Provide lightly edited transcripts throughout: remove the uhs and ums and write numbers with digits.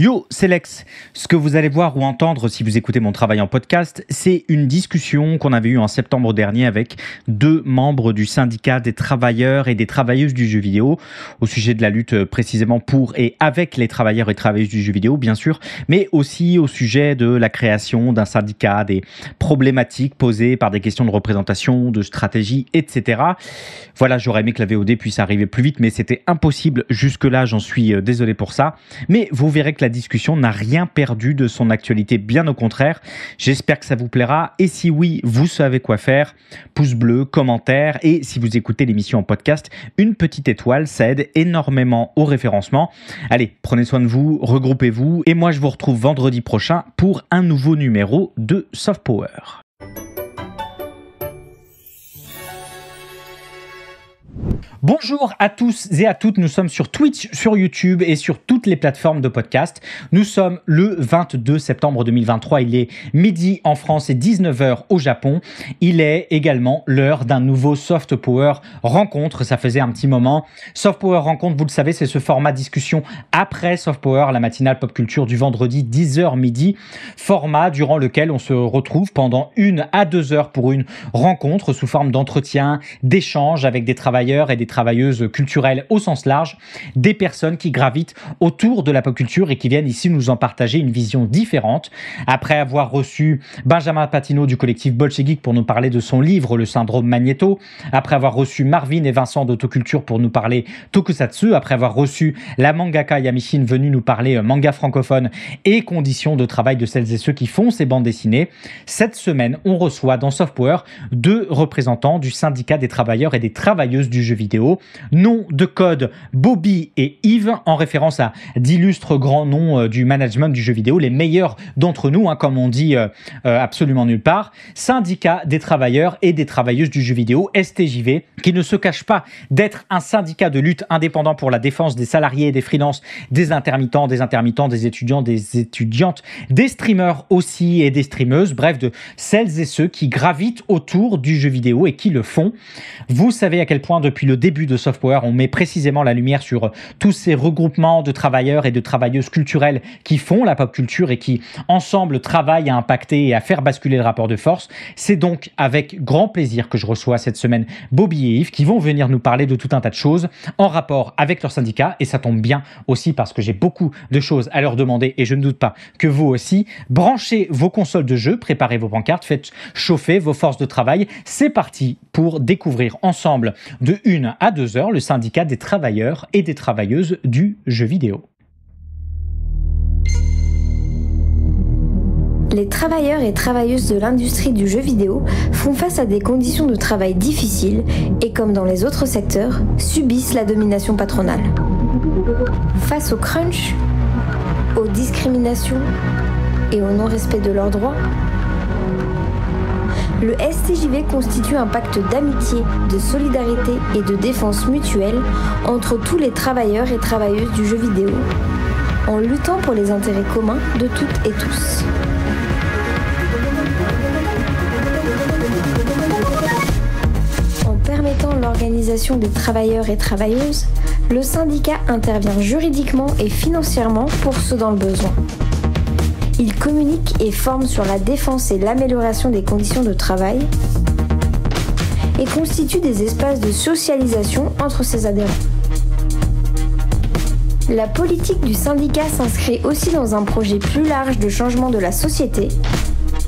Yo, c'est Lex. Ce que vous allez voir ou entendre si vous écoutez mon travail en podcast, c'est une discussion qu'on avait eue en septembre dernier avec deux membres du syndicat des travailleurs et des travailleuses du jeu vidéo au sujet de la lutte précisément pour et avec les travailleurs et travailleuses du jeu vidéo, bien sûr, mais aussi au sujet de la création d'un syndicat, des problématiques posées par des questions de représentation, de stratégie, etc. Voilà, j'aurais aimé que la VOD puisse arriver plus vite, mais c'était impossible jusque-là, j'en suis désolé pour ça. Mais vous verrez que la discussion n'a rien perdu de son actualité, bien au contraire. J'espère que ça vous plaira et si oui, vous savez quoi faire. Pouce bleu, commentaire et si vous écoutez l'émission en podcast, une petite étoile, ça aide énormément au référencement. Allez, prenez soin de vous, regroupez-vous et moi je vous retrouve vendredi prochain pour un nouveau numéro de Soft Power. Bonjour à tous et à toutes, nous sommes sur Twitch, sur YouTube et sur toutes les plateformes de podcast. Nous sommes le 22 septembre 2023, il est midi en France et 19h au Japon. Il est également l'heure d'un nouveau Soft Power rencontre, ça faisait un petit moment. Soft Power rencontre, vous le savez, c'est ce format discussion après Soft Power, la matinale pop culture du vendredi 10h midi. Format durant lequel on se retrouve pendant 1 à 2 heures pour une rencontre sous forme d'entretien, d'échange avec des travailleurs et des travailleuses culturelles au sens large, des personnes qui gravitent autour de la pop culture et qui viennent ici nous en partager une vision différente. Après avoir reçu Benjamin Patino du collectif Bolchegeek pour nous parler de son livre Le Syndrome Magnéto, après avoir reçu Marvin et Vincent d'Autoculture pour nous parler Tokusatsu, après avoir reçu la mangaka Yamishin venue nous parler manga francophone et conditions de travail de celles et ceux qui font ces bandes dessinées, cette semaine, on reçoit dans Soft Power deux représentants du syndicat des travailleurs et des travailleuses du jeu vidéo. Nom de code Bobby et Yves, en référence à d'illustres grands noms du management du jeu vidéo, les meilleurs d'entre nous, comme on dit absolument nulle part. Syndicat des travailleurs et des travailleuses du jeu vidéo, STJV, qui ne se cache pas d'être un syndicat de lutte indépendant pour la défense des salariés et des freelances, des intermittents, des étudiants, des étudiantes, des streamers aussi et des streameuses, bref, de celles et ceux qui gravitent autour du jeu vidéo et qui le font. Vous savez à quel point depuis le début de Soft Power, on met précisément la lumière sur tous ces regroupements de travailleurs et de travailleuses culturelles qui font la pop culture et qui, ensemble, travaillent à impacter et à faire basculer le rapport de force. C'est donc avec grand plaisir que je reçois cette semaine Bobby et Yves qui vont venir nous parler de tout un tas de choses en rapport avec leur syndicat et ça tombe bien aussi parce que j'ai beaucoup de choses à leur demander et je ne doute pas que vous aussi. Branchez vos consoles de jeu, préparez vos pancartes, faites chauffer vos forces de travail. C'est parti pour découvrir ensemble de 1 à 2 heures le syndicat des travailleurs et des travailleuses du jeu vidéo. Les travailleurs et travailleuses de l'industrie du jeu vidéo font face à des conditions de travail difficiles et, comme dans les autres secteurs, subissent la domination patronale. Face au crunch, aux discriminations et au non-respect de leurs droits, le STJV constitue un pacte d'amitié, de solidarité et de défense mutuelle entre tous les travailleurs et travailleuses du jeu vidéo, en luttant pour les intérêts communs de toutes et tous. En permettant l'organisation des travailleurs et travailleuses, le syndicat intervient juridiquement et financièrement pour ceux dans le besoin. Il communique et forme sur la défense et l'amélioration des conditions de travail et constitue des espaces de socialisation entre ses adhérents. La politique du syndicat s'inscrit aussi dans un projet plus large de changement de la société,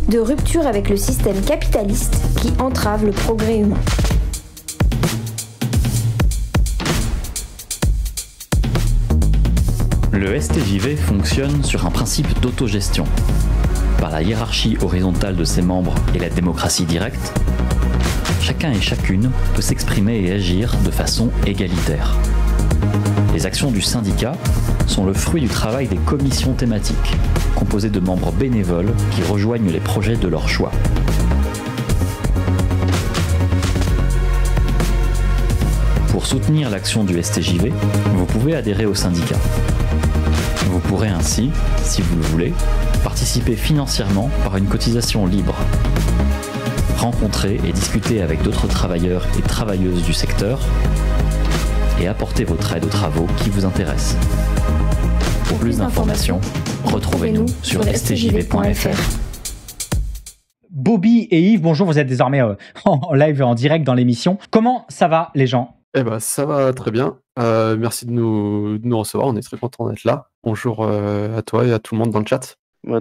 de rupture avec le système capitaliste qui entrave le progrès humain. Le STJV fonctionne sur un principe d'autogestion. Par la hiérarchie horizontale de ses membres et la démocratie directe, chacun et chacune peut s'exprimer et agir de façon égalitaire. Les actions du syndicat sont le fruit du travail des commissions thématiques, composées de membres bénévoles qui rejoignent les projets de leur choix. Pour soutenir l'action du STJV, vous pouvez adhérer au syndicat. Vous pourrez ainsi, si vous le voulez, participer financièrement par une cotisation libre. Rencontrer et discuter avec d'autres travailleurs et travailleuses du secteur et apporter votre aide aux travaux qui vous intéressent. Pour plus d'informations, retrouvez-nous sur stjv.fr. Bobby et Yves, bonjour, vous êtes désormais en live, en direct dans l'émission. Comment ça va les gens ? Eh ben, ça va très bien. Merci de nous recevoir, on est très content d'être là. Bonjour à toi et à tout le monde dans le chat.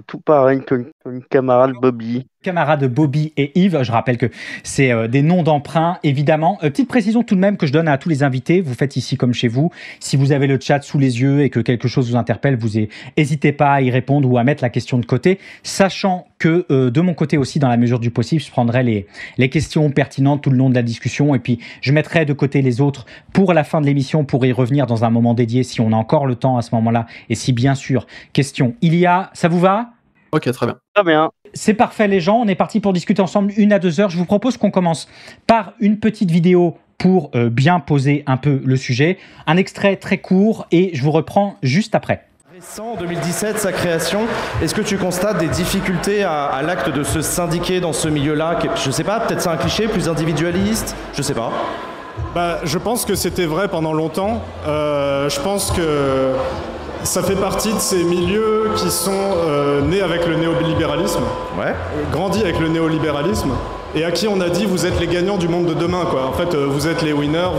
Tout pareil que camarade Bobby. Camarades Bobby et Yves, je rappelle que c'est des noms d'emprunt, évidemment. Petite précision tout de même que je donne à tous les invités, vous faites ici comme chez vous. Si vous avez le chat sous les yeux et que quelque chose vous interpelle, vous n'hésitez pas à y répondre ou à mettre la question de côté, sachant que de mon côté aussi, dans la mesure du possible, je prendrai les questions pertinentes tout le long de la discussion et puis je mettrai de côté les autres pour la fin de l'émission pour y revenir dans un moment dédié si on a encore le temps à ce moment-là et si bien sûr, question il y a, ça vous va ? Ok, très bien. Très bien. C'est parfait les gens, on est parti pour discuter ensemble 1 à 2 heures. Je vous propose qu'on commence par une petite vidéo pour bien poser un peu le sujet. Un extrait très court et je vous reprends juste après. En 2017, sa création, est-ce que tu constates des difficultés à l'acte de se syndiquer dans ce milieu-là ? Je sais pas, peut-être c'est un cliché, plus individualiste ? Je sais pas. Je pense que c'était vrai pendant longtemps. Je pense que ça fait partie de ces milieux qui sont nés avec le néolibéralisme, grandis avec le néolibéralisme, et à qui on a dit vous êtes les gagnants du monde de demain, quoi. En fait, vous êtes les winners,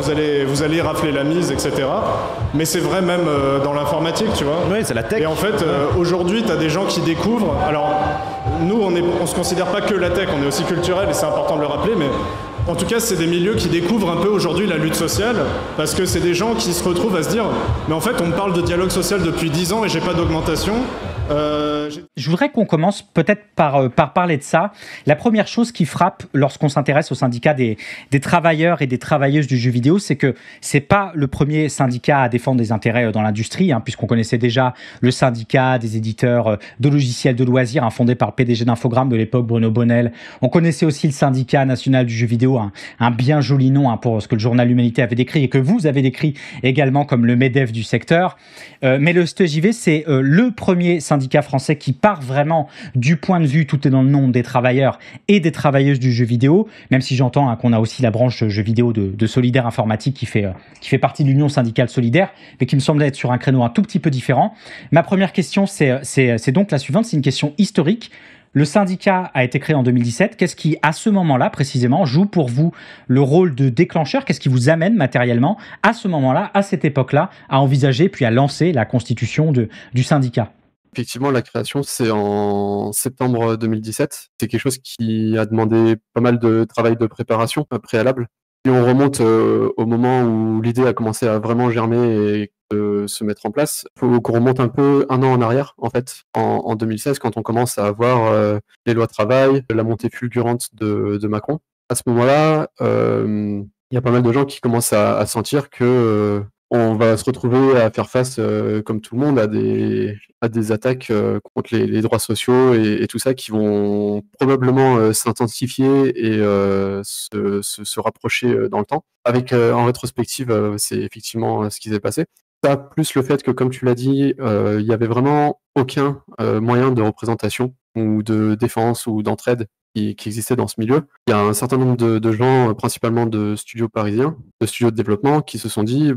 vous allez rafler la mise, etc. Mais c'est vrai même dans l'informatique, tu vois. Oui, c'est la tech. Et en fait, aujourd'hui, tu as des gens qui découvrent. Alors, nous, on se considère pas que la tech, on est aussi culturel, et c'est important de le rappeler, mais en tout cas, c'est des milieux qui découvrent un peu aujourd'hui la lutte sociale, parce que c'est des gens qui se retrouvent à se dire mais en fait, on me parle de dialogue social depuis 10 ans et j'ai pas d'augmentation. Je voudrais qu'on commence peut-être par parler de ça. La première chose qui frappe lorsqu'on s'intéresse au syndicat des travailleurs et des travailleuses du jeu vidéo, c'est que c'est pas le premier syndicat à défendre des intérêts dans l'industrie, puisqu'on connaissait déjà le syndicat des éditeurs de logiciels de loisirs, fondé par le PDG d'Infogrames de l'époque, Bruno Bonnel. On connaissait aussi le syndicat national du jeu vidéo, un bien joli nom pour ce que le journal L'Humanité avait décrit et que vous avez décrit également comme le MEDEF du secteur. Mais le STJV, c'est le premier syndicat français qui part vraiment du point de vue, tout est dans le nom, des travailleurs et des travailleuses du jeu vidéo, même si j'entends qu'on a aussi la branche jeu vidéo de Solidaire Informatique qui fait partie de l'Union syndicale solidaire, mais qui me semble être sur un créneau un tout petit peu différent. Ma première question, c'est donc la suivante, c'est une question historique. Le syndicat a été créé en 2017. Qu'est-ce qui, à ce moment-là, précisément, joue pour vous le rôle de déclencheur ? Qu'est-ce qui vous amène matériellement, à ce moment-là, à cette époque-là, à envisager puis à lancer la constitution du syndicat ? Effectivement, la création, c'est en septembre 2017. C'est quelque chose qui a demandé pas mal de travail de préparation préalable. Si on remonte au moment où l'idée a commencé à vraiment germer et se mettre en place, il faut qu'on remonte un peu 1 an en arrière, en fait, en 2016, quand on commence à avoir les lois travail, la montée fulgurante de Macron. À ce moment-là, il y a pas mal de gens qui commencent à sentir que on va se retrouver à faire face, comme tout le monde, à des attaques contre les droits sociaux et tout ça qui vont probablement s'intensifier et se rapprocher dans le temps. Avec en rétrospective, c'est effectivement ce qui s'est passé. Ça, plus le fait que, comme tu l'as dit, il y avait vraiment aucun moyen de représentation ou de défense ou d'entraide qui existait dans ce milieu. Il y a un certain nombre de gens, principalement de studios parisiens, de studios de développement, qui se sont dit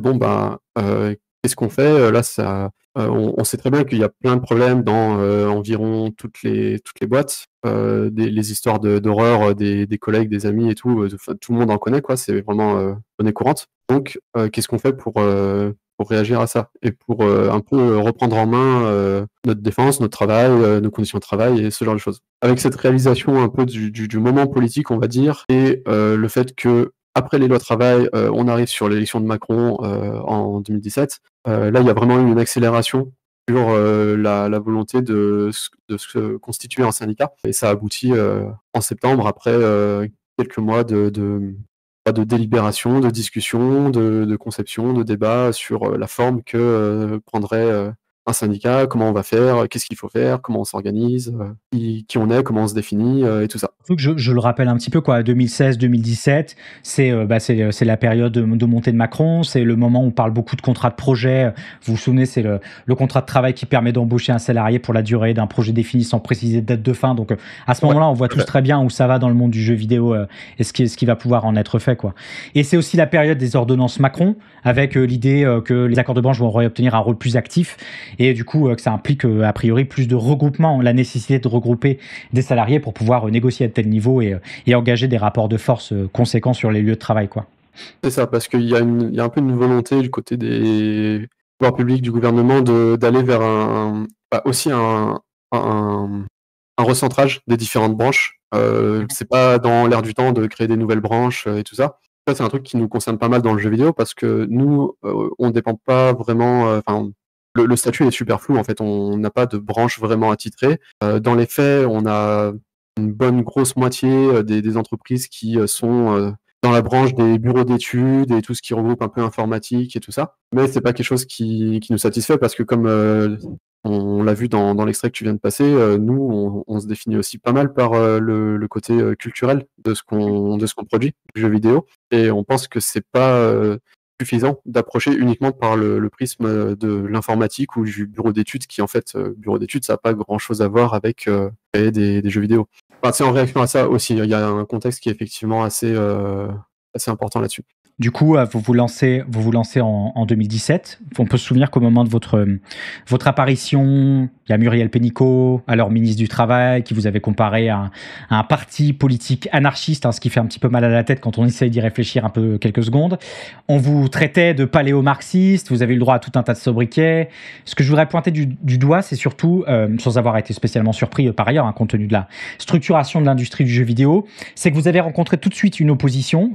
qu'est-ce qu'on fait ? Là, on sait très bien qu'il y a plein de problèmes dans environ toutes les boîtes, les histoires d'horreur des collègues, des amis et tout. Tout le monde en connaît, quoi. C'est vraiment monnaie courante. Donc, qu'est-ce qu'on fait pour réagir à ça et pour un peu reprendre en main notre défense, notre travail, nos conditions de travail et ce genre de choses. Avec cette réalisation un peu du moment politique, on va dire, et le fait que après les lois travail, on arrive sur l'élection de Macron en 2017. Là, il y a vraiment eu une accélération sur la volonté de se constituer un syndicat. Et ça aboutit en septembre, après quelques mois de délibération, de discussion, de conception, de débat sur la forme que prendrait un syndicat, comment on va faire, qu'est-ce qu'il faut faire, comment on s'organise, qui on est, comment on se définit et tout ça. Faut que je le rappelle un petit peu, 2016-2017, c'est la période de montée de Macron, c'est le moment où on parle beaucoup de contrats de projet. Vous vous souvenez, c'est le contrat de travail qui permet d'embaucher un salarié pour la durée d'un projet défini sans préciser de date de fin. Donc à ce moment-là, on voit tous très bien où ça va dans le monde du jeu vidéo et ce qui va pouvoir en être fait, quoi. Et c'est aussi la période des ordonnances Macron, avec l'idée que les accords de branche vont obtenir un rôle plus actif et du coup que ça implique a priori plus de regroupement, la nécessité de regrouper des salariés pour pouvoir négocier à tel niveau et engager des rapports de force conséquents sur les lieux de travail, quoi. C'est ça, parce qu'il y a un peu une volonté du côté des pouvoirs publics, du gouvernement, d'aller vers aussi un recentrage des différentes branches. C'est pas dans l'air du temps de créer des nouvelles branches et tout ça. Ça, c'est un truc qui nous concerne pas mal dans le jeu vidéo parce que nous, on dépend pas vraiment. Le statut est super flou en fait. On n'a pas de branche vraiment attitrée. Dans les faits, on a une bonne grosse moitié des entreprises qui sont dans la branche des bureaux d'études et tout ce qui regroupe un peu informatique et tout ça. Mais c'est pas quelque chose qui nous satisfait parce que comme on l'a vu dans l'extrait que tu viens de passer, nous, on se définit aussi pas mal par le côté culturel de ce qu'on produit, du jeu vidéo. Et on pense que c'est pas suffisant d'approcher uniquement par le prisme de l'informatique ou du bureau d'études qui, en fait, bureau d'études, ça n'a pas grand-chose à voir avec créer des jeux vidéo. Enfin, c'est en réaction à ça aussi. Il y a un contexte qui est effectivement assez important là-dessus. Du coup, vous vous lancez en 2017. On peut se souvenir qu'au moment de votre apparition, il y a Muriel Pénicaud, alors ministre du Travail, qui vous avait comparé à un parti politique anarchiste, ce qui fait un petit peu mal à la tête quand on essaye d'y réfléchir un peu quelques secondes. On vous traitait de paléo-marxiste, vous avez eu le droit à tout un tas de sobriquets. Ce que je voudrais pointer du doigt, c'est surtout, sans avoir été spécialement surpris par ailleurs, compte tenu de la structuration de l'industrie du jeu vidéo, c'est que vous avez rencontré tout de suite une opposition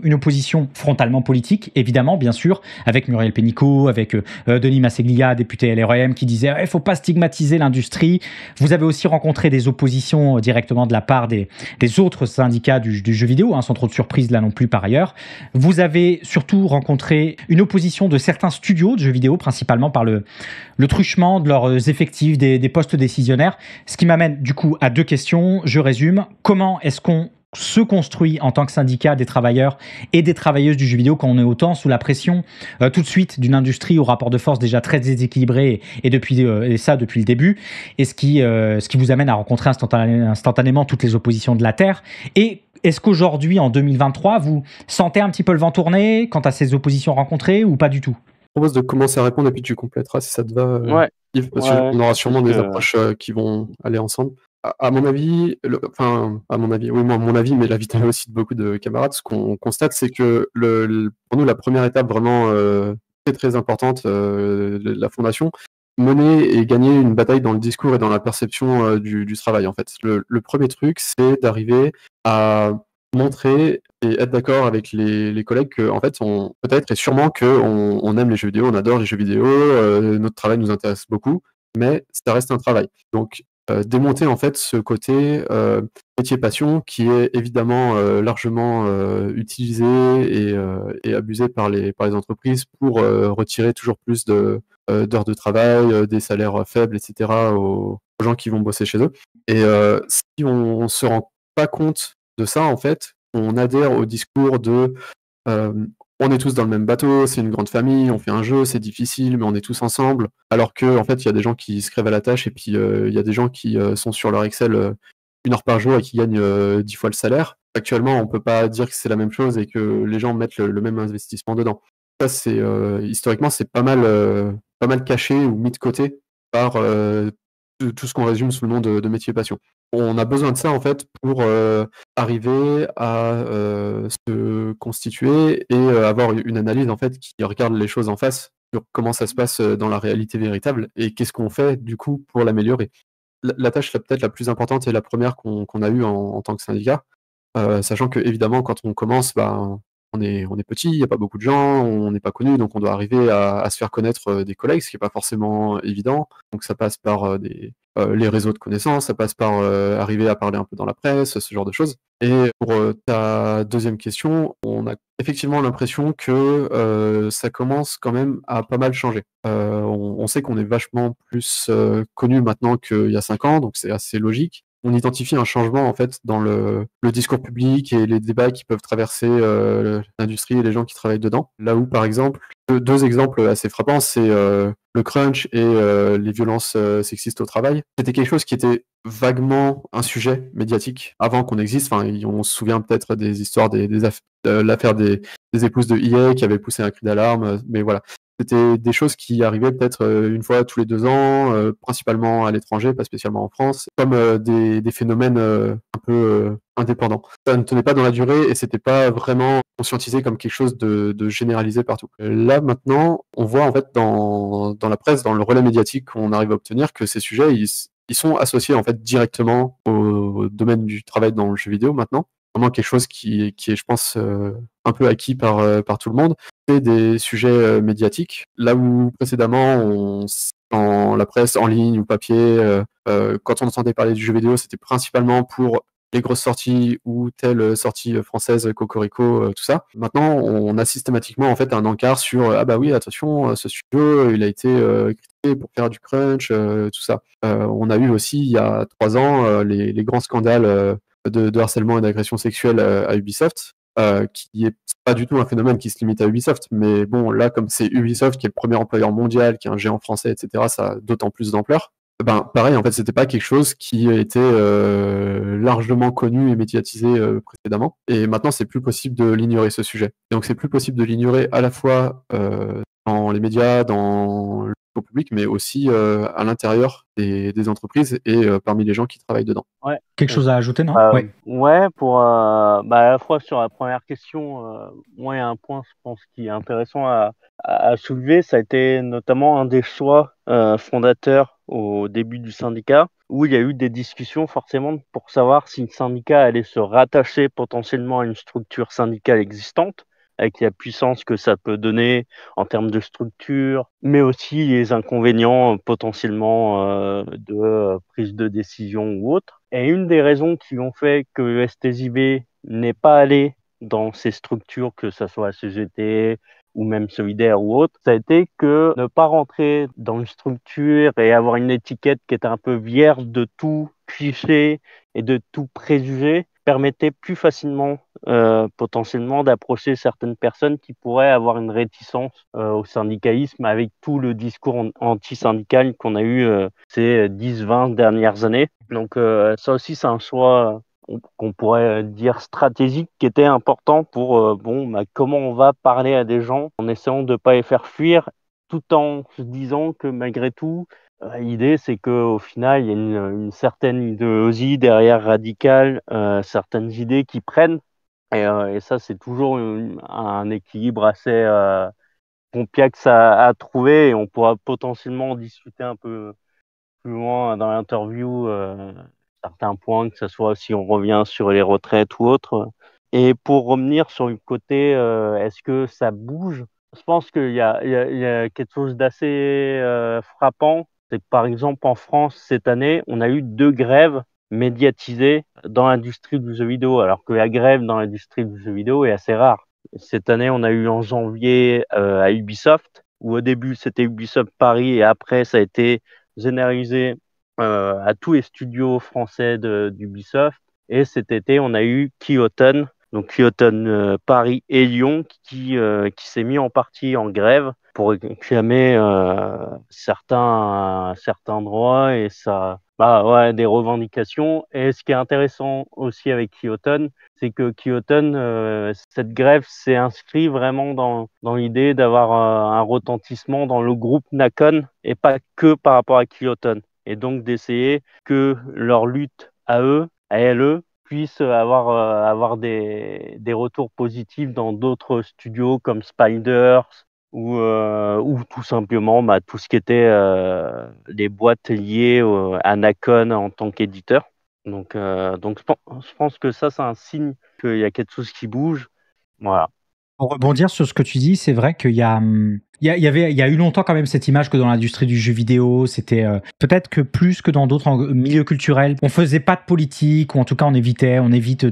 frontalement politique, évidemment, bien sûr, avec Muriel Pénicaud, avec Denis Masseglia, député LREM, qui disait il faut pas stigmatiser l'industrie. Vous avez aussi rencontré des oppositions directement de la part des autres syndicats du jeu vidéo, sans trop de surprise là non plus par ailleurs. Vous avez surtout rencontré une opposition de certains studios de jeux vidéo, principalement par le truchement de leurs effectifs, des postes décisionnaires, ce qui m'amène du coup à deux questions. Je résume. Comment est-ce qu'on se construit en tant que syndicat des travailleurs et des travailleuses du jeu vidéo quand on est autant sous la pression tout de suite d'une industrie au rapport de force déjà très déséquilibré et ça depuis le début, et ce qui vous amène à rencontrer instantanément toutes les oppositions de la Terre. Et est-ce qu'aujourd'hui, en 2023, vous sentez un petit peu le vent tourner quant à ces oppositions rencontrées ou pas du tout? Je propose de commencer à répondre et puis tu compléteras si ça te va, Ouais. Yves, parce qu'on aura sûrement des approches qui vont aller ensemble. À mon avis, mon avis, mais l'avis aussi de beaucoup de camarades, ce qu'on constate, c'est que pour nous, la première étape vraiment très très importante de la fondation, mener et gagner une bataille dans le discours et dans la perception du travail, en fait. Le premier truc, c'est d'arriver à montrer et être d'accord avec les collègues que, en fait, peut-être et sûrement qu'on aime les jeux vidéo, on adore les jeux vidéo, notre travail nous intéresse beaucoup, mais ça reste un travail. Donc, démonter en fait ce côté métier passion qui est évidemment largement utilisé et abusé par les entreprises pour retirer toujours plus d'heures de travail, des salaires faibles, etc. aux gens qui vont bosser chez eux. Et si on se rend pas compte de ça, en fait, on adhère au discours de on est tous dans le même bateau, c'est une grande famille, on fait un jeu, c'est difficile, mais on est tous ensemble. Alors que, en fait, il y a des gens qui se crèvent à la tâche et puis il y a des gens qui sont sur leur Excel 1 heure par jour et qui gagnent 10 fois le salaire. Actuellement, on peut pas dire que c'est la même chose et que les gens mettent le même investissement dedans. Ça, c'est historiquement, c'est pas mal caché ou mis de côté par tout ce qu'on résume sous le nom de métier passion. On a besoin de ça en fait pour arriver à se constituer et avoir une analyse en fait qui regarde les choses en face sur comment ça se passe dans la réalité véritable et qu'est-ce qu'on fait du coup pour l'améliorer. La tâche peut-être la plus importante et la première qu'on a eue en tant que syndicat, sachant que évidemment quand on commence, on est petit, il n'y a pas beaucoup de gens, on n'est pas connu, donc on doit arriver à se faire connaître des collègues, ce qui n'est pas forcément évident. Donc ça passe par les réseaux de connaissances, ça passe par arriver à parler un peu dans la presse, ce genre de choses. Et pour ta deuxième question, on a effectivement l'impression que ça commence quand même à pas mal changer. On sait qu'on est vachement plus connu maintenant qu'il y a 5 ans, donc c'est assez logique. On identifie un changement en fait dans le discours public et les débats qui peuvent traverser l'industrie et les gens qui travaillent dedans. Là où, par exemple, deux exemples assez frappants, c'est le crunch et les violences sexistes au travail. C'était quelque chose qui était vaguement un sujet médiatique avant qu'on existe. Enfin, on se souvient peut-être des histoires de l'affaire des épouses de EA qui avaient poussé un cri d'alarme, mais voilà. C'était des choses qui arrivaient peut-être une fois tous les 2 ans, principalement à l'étranger, pas spécialement en France, comme des phénomènes un peu indépendants. Ça ne tenait pas dans la durée et c'était pas vraiment conscientisé comme quelque chose de généralisé partout. Là maintenant, on voit en fait dans la presse, dans le relais médiatique qu'on arrive à obtenir, que ces sujets ils sont associés en fait directement au domaine du travail dans le jeu vidéo maintenant. Vraiment quelque chose qui est, je pense, un peu acquis par tout le monde. C'est des sujets médiatiques. Là où précédemment, dans la presse en ligne ou papier, quand on entendait parler du jeu vidéo, c'était principalement pour les grosses sorties ou telle sortie française, Cocorico, tout ça. Maintenant, on a systématiquement en fait un encart sur ah bah oui, attention, ce studio, il a été critiqué pour faire du crunch, tout ça. On a eu aussi il y a 3 ans les grands scandales de harcèlement et d'agression sexuelle à Ubisoft, qui est pas du tout un phénomène qui se limite à Ubisoft, mais bon, là, comme c'est Ubisoft qui est le premier employeur mondial, qui est un géant français, etc., ça a d'autant plus d'ampleur. Ben, pareil, en fait, c'était pas quelque chose qui était largement connu et médiatisé précédemment. Et maintenant, c'est plus possible de l'ignorer, ce sujet. Et donc, c'est plus possible de l'ignorer à la fois dans les médias, dans le public, mais aussi à l'intérieur des entreprises et parmi les gens qui travaillent dedans. Ouais. Quelque chose à ajouter, non? Ouais. Ouais, pour à la fois sur la première question, moi il y a un point, je pense, qui est intéressant à soulever. Ça a été notamment un des choix fondateurs au début du syndicat, où il y a eu des discussions forcément pour savoir si le syndicat allait se rattacher potentiellement à une structure syndicale existante, avec la puissance que ça peut donner en termes de structure, mais aussi les inconvénients potentiellement de prise de décision ou autre. Et une des raisons qui ont fait que le STJB n'est pas allé dans ces structures, que ce soit CGT ou même Solidaire ou autre, ça a été que ne pas rentrer dans une structure et avoir une étiquette qui était un peu vierge de tout cliché et de tout préjugé permettait plus facilement potentiellement d'approcher certaines personnes qui pourraient avoir une réticence au syndicalisme avec tout le discours anti-syndical qu'on a eu ces 10-20 dernières années. Donc ça aussi, c'est un choix qu'on pourrait dire stratégique qui était important pour comment on va parler à des gens en essayant de ne pas les faire fuir, tout en se disant que malgré tout, l'idée, c'est qu'au final, il y a une certaine idéologie derrière radicale, certaines idées qui prennent. Et ça, c'est toujours un équilibre assez complexe à trouver. Et on pourra potentiellement en discuter un peu plus loin dans l'interview, certains points, que ce soit si on revient sur les retraites ou autre. Et pour revenir sur le côté, est-ce que ça bouge? Je pense qu'il y a quelque chose d'assez frappant. C'est que par exemple en France, cette année, on a eu 2 grèves médiatisées dans l'industrie du jeu vidéo, alors que la grève dans l'industrie du jeu vidéo est assez rare. Cette année, on a eu en janvier à Ubisoft, où au début c'était Ubisoft Paris et après ça a été généralisé à tous les studios français d'Ubisoft. Et cet été, on a eu Kyoton, donc Kyoton Paris et Lyon, qui s'est mis en partie en grève pour réclamer certains droits et des revendications. Et ce qui est intéressant aussi avec Kyoton, c'est que Kyoton, cette grève s'est inscrite vraiment dans l'idée d'avoir un retentissement dans le groupe Nacon et pas que par rapport à Kyoton. Et donc d'essayer que leur lutte à eux, puisse avoir des retours positifs dans d'autres studios comme Spiders ou tout simplement tout ce qui était les boîtes liées à Nacon en tant qu'éditeur. Donc je pense que ça, c'est un signe qu'il y a quelque chose qui bouge. Voilà. Pour rebondir sur ce que tu dis, c'est vrai qu'il y a eu longtemps quand même cette image que dans l'industrie du jeu vidéo, c'était peut-être que plus que dans d'autres milieux culturels, on faisait pas de politique, ou en tout cas on évite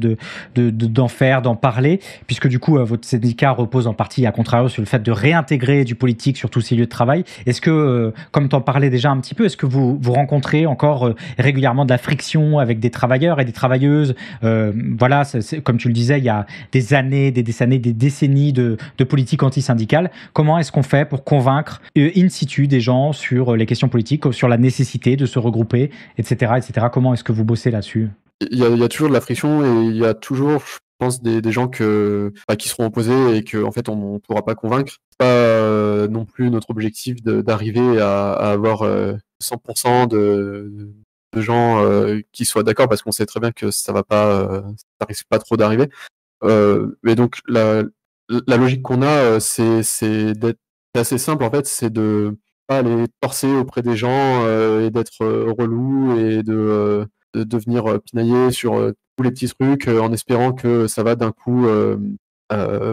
d'en faire, d'en parler, puisque du coup votre syndicat repose en partie à contrario sur le fait de réintégrer du politique sur tous ces lieux de travail. Est-ce que, comme tu en parlais déjà un petit peu, est-ce que vous rencontrez encore régulièrement de la friction avec des travailleurs et des travailleuses? Voilà, comme tu le disais, il y a des années, des décennies de politique anti-syndicale. Comment est-ce qu'on fait pour convaincre in situ des gens sur les questions politiques, sur la nécessité de se regrouper, etc. Comment est-ce que vous bossez là-dessus? Il y a toujours de la friction et il y a toujours, je pense, des gens qui seront opposés et que en fait on ne pourra pas convaincre. C'est pas non plus notre objectif d'arriver à avoir 100% de gens qui soient d'accord, parce qu'on sait très bien que ça va pas, ça risque pas trop d'arriver. Mais donc la logique qu'on a, c'est d'être assez simple en fait, c'est de pas aller torser auprès des gens et d'être relou et de venir pinailler sur tous les petits trucs en espérant que ça va d'un coup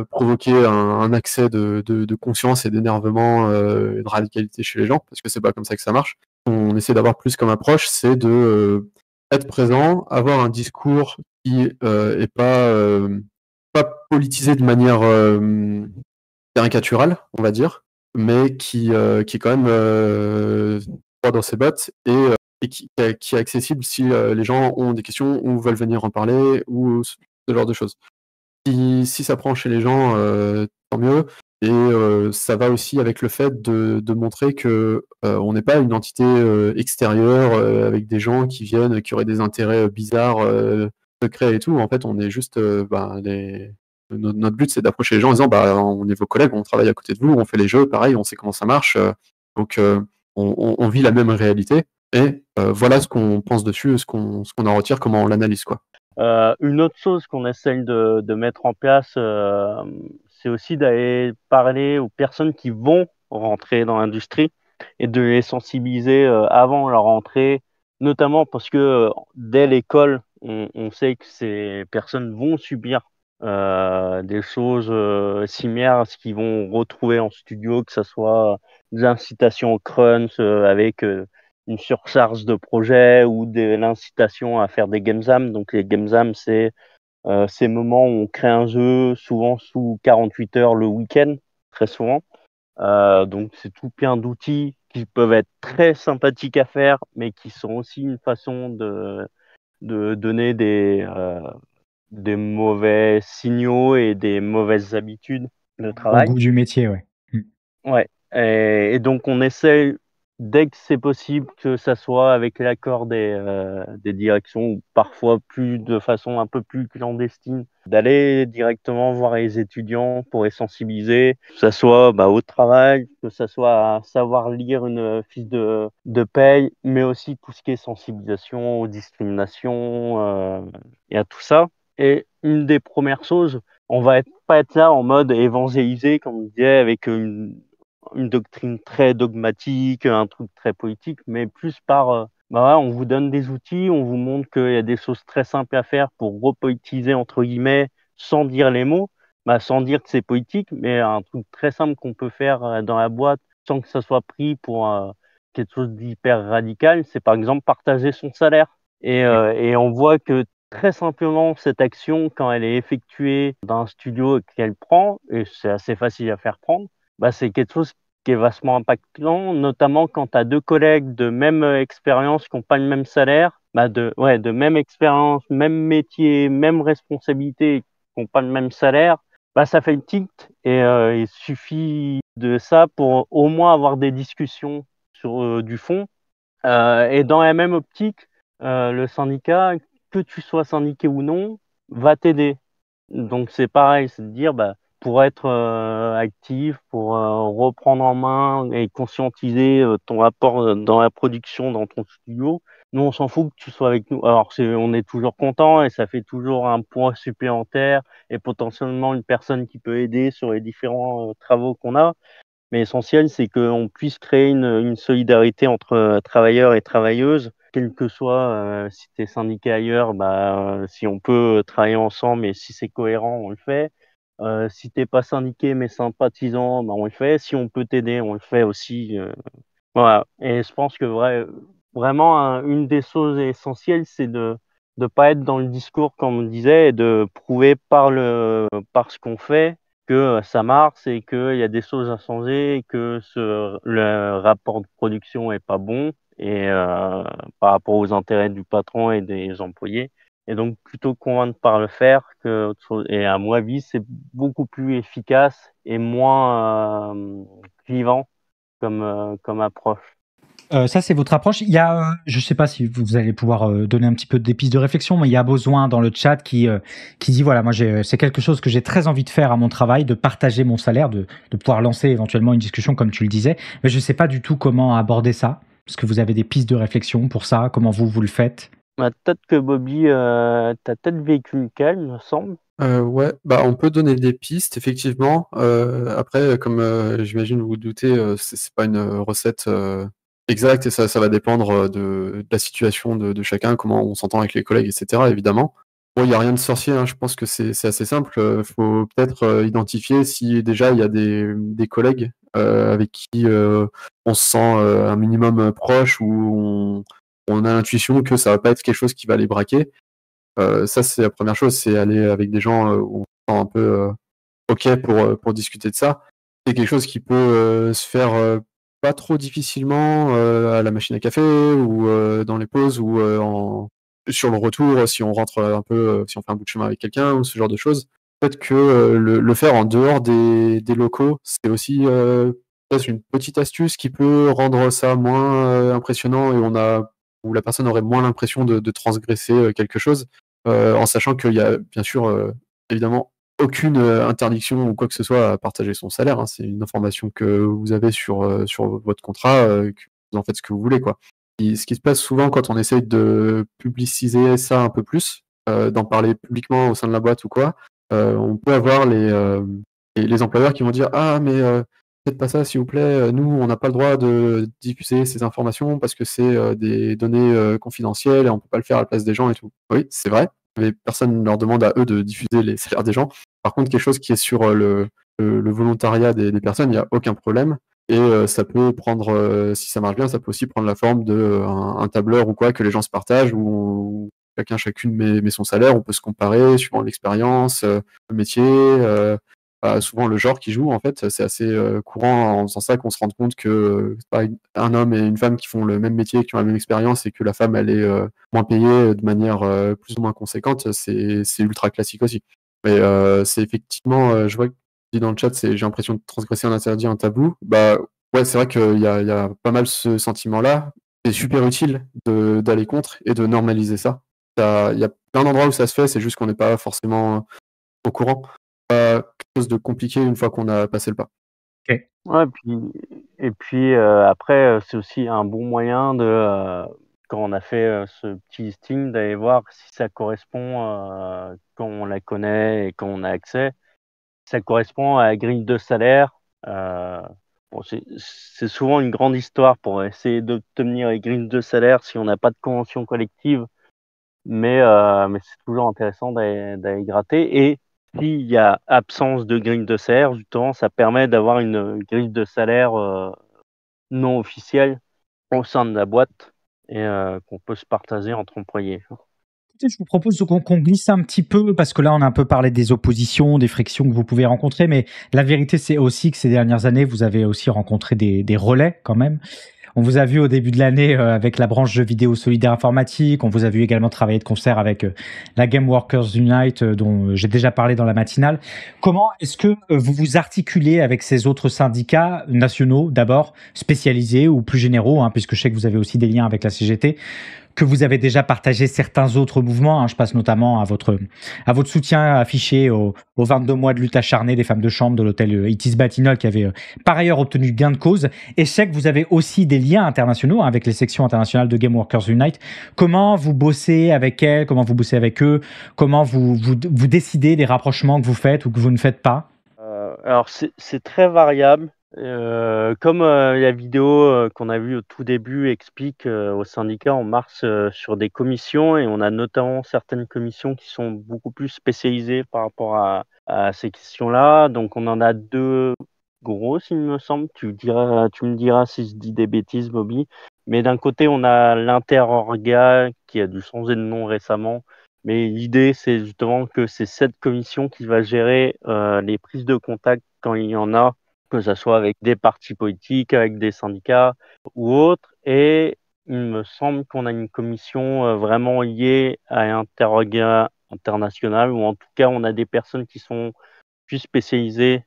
provoquer un accès de conscience et d'énervement et de radicalité chez les gens, parce que c'est pas comme ça que ça marche. On essaie d'avoir plus comme approche, c'est de être présent, avoir un discours qui est pas politisé de manière caricaturale, on va dire, mais qui est quand même droit dans ses bottes et qui est accessible si les gens ont des questions ou veulent venir en parler ou ce genre de choses. Si ça prend chez les gens, tant mieux. Et ça va aussi avec le fait de montrer que on n'est pas une entité extérieure avec des gens qui viennent, qui auraient des intérêts bizarres, secrets et tout. En fait, on est juste, notre but, c'est d'approcher les gens en disant, on est vos collègues, on travaille à côté de vous, on fait les jeux, pareil, on sait comment ça marche. Donc, on vit la même réalité. Et voilà ce qu'on pense dessus, ce qu'on en retire, comment on l'analyse, quoi. Une autre chose qu'on essaye de mettre en place, c'est aussi d'aller parler aux personnes qui vont rentrer dans l'industrie et de les sensibiliser avant leur entrée, notamment parce que dès l'école, on sait que ces personnes vont subir des choses similaires à ce qu'ils vont retrouver en studio, que ce soit des incitations au crunch avec une surcharge de projet ou de l'incitation à faire des game jams. Donc les game jams, c'est ces moments où on crée un jeu, souvent sous 48 heures le week-end, très souvent. Donc c'est tout plein d'outils qui peuvent être très sympathiques à faire, mais qui sont aussi une façon de donner des mauvais signaux et des mauvaises habitudes de Au travail. goût du métier, ouais. Ouais. Et donc on essaie, dès que c'est possible, que ça soit avec l'accord des directions, ou parfois de façon un peu plus clandestine, d'aller directement voir les étudiants pour les sensibiliser, que ça soit au travail, que ça soit à savoir lire une fiche de paye, mais aussi tout ce qui est sensibilisation aux discriminations et à tout ça. Et une des premières choses, on va pas être là en mode évangélisé, comme on disait, avec une doctrine très dogmatique, un truc très politique, mais plus par on vous donne des outils, on vous montre qu'il y a des choses très simples à faire pour repolitiser entre guillemets, sans dire les mots, sans dire que c'est politique, mais un truc très simple qu'on peut faire dans la boîte sans que ça soit pris pour quelque chose d'hyper radical, c'est par exemple partager son salaire. Et on voit que très simplement, cette action, quand elle est effectuée dans un studio et qu'elle prend, et c'est assez facile à faire prendre, c'est quelque chose qui est vachement impactant, notamment quand tu as deux collègues de même expérience qui n'ont pas le même salaire, de même expérience, même métier, même responsabilité, qui n'ont pas le même salaire, ça fait une tilt et il suffit de ça pour au moins avoir des discussions sur du fond. Et dans la même optique, le syndicat, que tu sois syndiqué ou non, va t'aider. Donc c'est pareil, c'est de dire pour être actif, pour reprendre en main et conscientiser ton apport dans la production, dans ton studio, nous on s'en fout que tu sois avec nous. Alors on est toujours content et ça fait toujours un poids supplémentaire et potentiellement une personne qui peut aider sur les différents travaux qu'on a. Mais l'essentiel, c'est qu'on puisse créer une solidarité entre travailleurs et travailleuses, quel que soit si tu es syndiqué ailleurs, si on peut travailler ensemble et si c'est cohérent, on le fait. Si t'es pas syndiqué mais sympathisant, on le fait. Si on peut t'aider, on le fait aussi. Voilà. Et je pense que vraiment, une des choses essentielles, c'est de ne pas être dans le discours, comme on disait, et de prouver par ce qu'on fait que ça marche et qu'il y a des choses à changer et que le rapport de production est pas bon et par rapport aux intérêts du patron et des employés. Et donc, plutôt convaincre par le faire que autre chose. Et à mon avis, c'est beaucoup plus efficace et moins clivant comme approche. Ça, c'est votre approche. Il y a, je ne sais pas si vous allez pouvoir donner un petit peu des pistes de réflexion, mais il y a besoin dans le chat qui dit voilà, moi, c'est quelque chose que j'ai très envie de faire à mon travail, de partager mon salaire, de pouvoir lancer éventuellement une discussion, comme tu le disais. Mais je ne sais pas du tout comment aborder ça. Est-ce que vous avez des pistes de réflexion pour ça? Comment vous le faites? Bah, peut-être que Bobby, t'as peut-être vécu une calme, il me semble. Ouais, bah, on peut donner des pistes, effectivement. Après, comme j'imagine vous vous doutez, c'est pas une recette exacte et ça va dépendre de la situation de chacun, comment on s'entend avec les collègues, etc. Évidemment. Bon, il n'y a rien de sorcier, hein, je pense que c'est assez simple. Faut peut-être identifier si déjà il y a des collègues avec qui on se sent un minimum proche ou on a l'intuition que ça va pas être quelque chose qui va les braquer. Ça, c'est la première chose, c'est aller avec des gens où on se sent un peu OK pour discuter de ça. C'est quelque chose qui peut se faire pas trop difficilement à la machine à café ou dans les pauses ou sur le retour, si on rentre un peu, si on fait un bout de chemin avec quelqu'un ou ce genre de choses. Peut-être que le faire en dehors des locaux, c'est aussi peut-être une petite astuce qui peut rendre ça moins impressionnant et où la personne aurait moins l'impression de transgresser quelque chose. En sachant qu'il y a bien sûr évidemment aucune interdiction ou quoi que ce soit à partager son salaire, hein. C'est une information que vous avez sur votre contrat, que vous en faites ce que vous voulez, quoi. Ce qui se passe souvent quand on essaye de publiciser ça un peu plus, d'en parler publiquement au sein de la boîte ou quoi, on peut avoir les employeurs qui vont dire: «Ah mais faites pas ça s'il vous plaît, nous on n'a pas le droit de diffuser ces informations parce que c'est des données confidentielles et on peut pas le faire à la place des gens et tout». Oui, c'est vrai, mais personne ne leur demande à eux de diffuser les salaires des gens. Par contre, quelque chose qui est sur le volontariat des personnes, il y a aucun problème et ça peut prendre, si ça marche bien, ça peut aussi prendre la forme d'un tableur ou quoi que les gens se partagent où chacun chacune met son salaire. On peut se comparer suivant l'expérience, le métier, souvent le genre qui joue en fait. C'est assez courant en faisant ça qu'on se rende compte que c'est pas un homme et une femme qui font le même métier, qui ont la même expérience et que la femme elle est moins payée de manière plus ou moins conséquente. C'est ultra classique aussi. Mais c'est effectivement, je vois que tu dis dans le chat, j'ai l'impression de transgresser un interdit, un tabou. Bah ouais, c'est vrai qu'il y a pas mal ce sentiment-là. C'est super utile d'aller contre et de normaliser ça. Il y a plein d'endroits où ça se fait, c'est juste qu'on n'est pas forcément au courant. Pas quelque chose de compliqué une fois qu'on a passé le pas. Ok. Ouais, et puis après, c'est aussi un bon moyen quand on a fait ce petit listing, d'aller voir si ça correspond, quand on la connaît et quand on a accès, si ça correspond à la grille de salaire. Bon, c'est souvent une grande histoire pour essayer d'obtenir les grilles de salaire si on n'a pas de convention collective, mais c'est toujours intéressant d'aller gratter. Et s'il y a absence de grille de salaire, justement, ça permet d'avoir une grille de salaire non officielle au sein de la boîte et qu'on peut se partager entre employés. Écoutez, je vous propose qu'on glisse un petit peu, parce que là, on a un peu parlé des oppositions, des frictions que vous pouvez rencontrer, mais la vérité, c'est aussi que ces dernières années, vous avez aussi rencontré des relais quand même. On vous a vu au début de l'année avec la branche jeux vidéo solidaire informatique. On vous a vu également travailler de concert avec la Game Workers Unite, dont j'ai déjà parlé dans la matinale. Comment est-ce que vous vous articulez avec ces autres syndicats nationaux, d'abord spécialisés ou plus généraux, hein, puisque je sais que vous avez aussi des liens avec la CGT, que vous avez déjà partagé certains autres mouvements, hein. Je passe notamment à votre soutien affiché aux 22 mois de lutte acharnée des femmes de chambre de l'hôtel Itis Batignolles, qui avait par ailleurs obtenu gain de cause. Et je sais que vous avez aussi des liens internationaux, hein, avec les sections internationales de Game Workers Unite. Comment vous bossez avec elles? Comment vous bossez avec eux? Comment vous décidez des rapprochements que vous faites ou que vous ne faites pas? Alors c'est très variable. Comme la vidéo qu'on a vue au tout début explique, au syndicat, on marche sur des commissions et on a notamment certaines commissions qui sont beaucoup plus spécialisées par rapport à ces questions-là. Donc on en a 2 grosses, il me semble. Tu me diras si je dis des bêtises, Bobby. Mais d'un côté, on a l'interorga qui a dû changer de nom récemment. Mais l'idée, c'est justement que c'est cette commission qui va gérer les prises de contact quand il y en a, que ce soit avec des partis politiques, avec des syndicats ou autres. Et il me semble qu'on a une commission vraiment liée à Interorga international, ou en tout cas, on a des personnes qui sont plus spécialisées,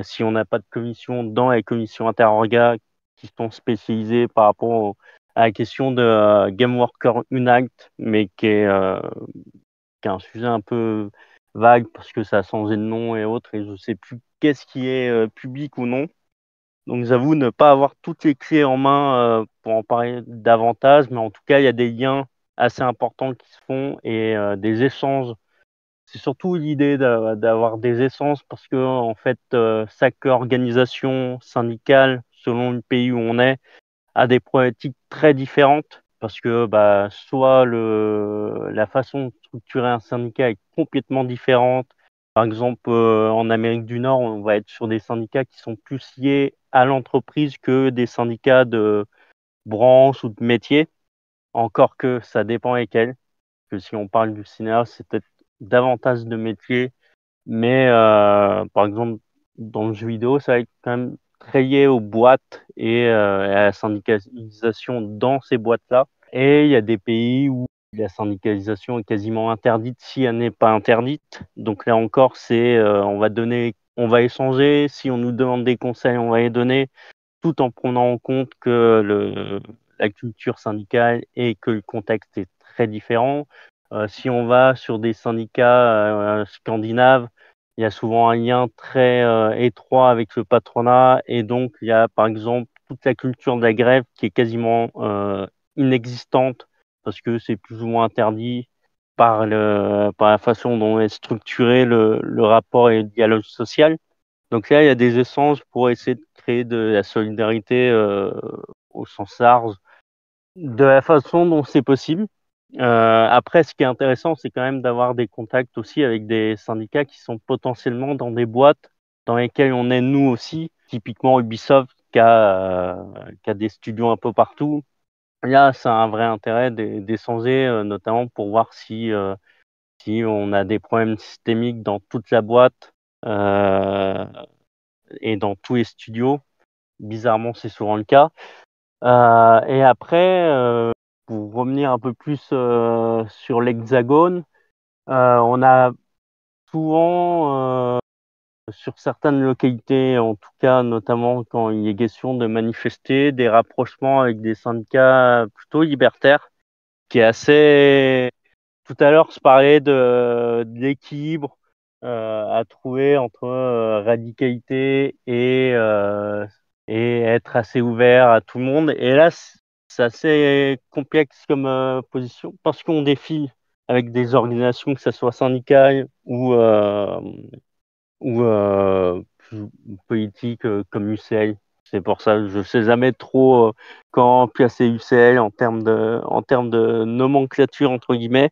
si on n'a pas de commission, dans les commissions Interorga, qui sont spécialisés par rapport à la question de Game Worker Unite, mais qui est un sujet un peu vague parce que ça a changé de nom et autres, et je ne sais plus qu'est-ce qui est public ou non. Donc j'avoue ne pas avoir toutes les clés en main pour en parler davantage, mais en tout cas, il y a des liens assez importants qui se font et des échanges. C'est surtout l'idée d'avoir des échanges parce que en fait, chaque organisation syndicale, selon le pays où on est, a des problématiques très différentes parce que soit la façon de structurer un syndicat est complètement différente. Par exemple, en Amérique du Nord, on va être sur des syndicats qui sont plus liés à l'entreprise que des syndicats de branche ou de métier. Encore que ça dépend lesquels. Que si on parle du cinéma, c'est peut-être davantage de métiers. Mais par exemple, dans le jeu vidéo, ça va être quand même très lié aux boîtes et à la syndicalisation dans ces boîtes-là. Et il y a des pays où la syndicalisation est quasiment interdite si elle n'est pas interdite. Donc là encore, c'est on va échanger. Si on nous demande des conseils, on va les donner, tout en prenant en compte que la culture syndicale et que le contexte est très différent. Si on va sur des syndicats scandinaves, il y a souvent un lien très étroit avec le patronat et donc il y a par exemple toute la culture de la grève qui est quasiment inexistante parce que c'est plus ou moins interdit par la façon dont est structuré le rapport et le dialogue social. Donc là, il y a des échanges pour essayer de créer de la solidarité au sens large, de la façon dont c'est possible. Après, ce qui est intéressant, c'est quand même d'avoir des contacts aussi avec des syndicats qui sont potentiellement dans des boîtes dans lesquelles on est nous aussi. Typiquement Ubisoft qui a des studios un peu partout. Là, c'est un vrai intérêt d'échanger, notamment pour voir si on a des problèmes systémiques dans toute la boîte et dans tous les studios. Bizarrement, c'est souvent le cas. Et après, pour revenir un peu plus sur l'Hexagone, on a souvent, sur certaines localités, en tout cas, notamment quand il est question de manifester, des rapprochements avec des syndicats plutôt libertaires, qui est assez... Tout à l'heure, je parlais de l'équilibre à trouver entre radicalité et être assez ouvert à tout le monde. Et là, c'est assez complexe comme position parce qu'on défile avec des organisations, que ce soit syndicales ou politiques comme UCL. C'est pour ça que je ne sais jamais trop quand placer UCL en termes de nomenclature, entre guillemets.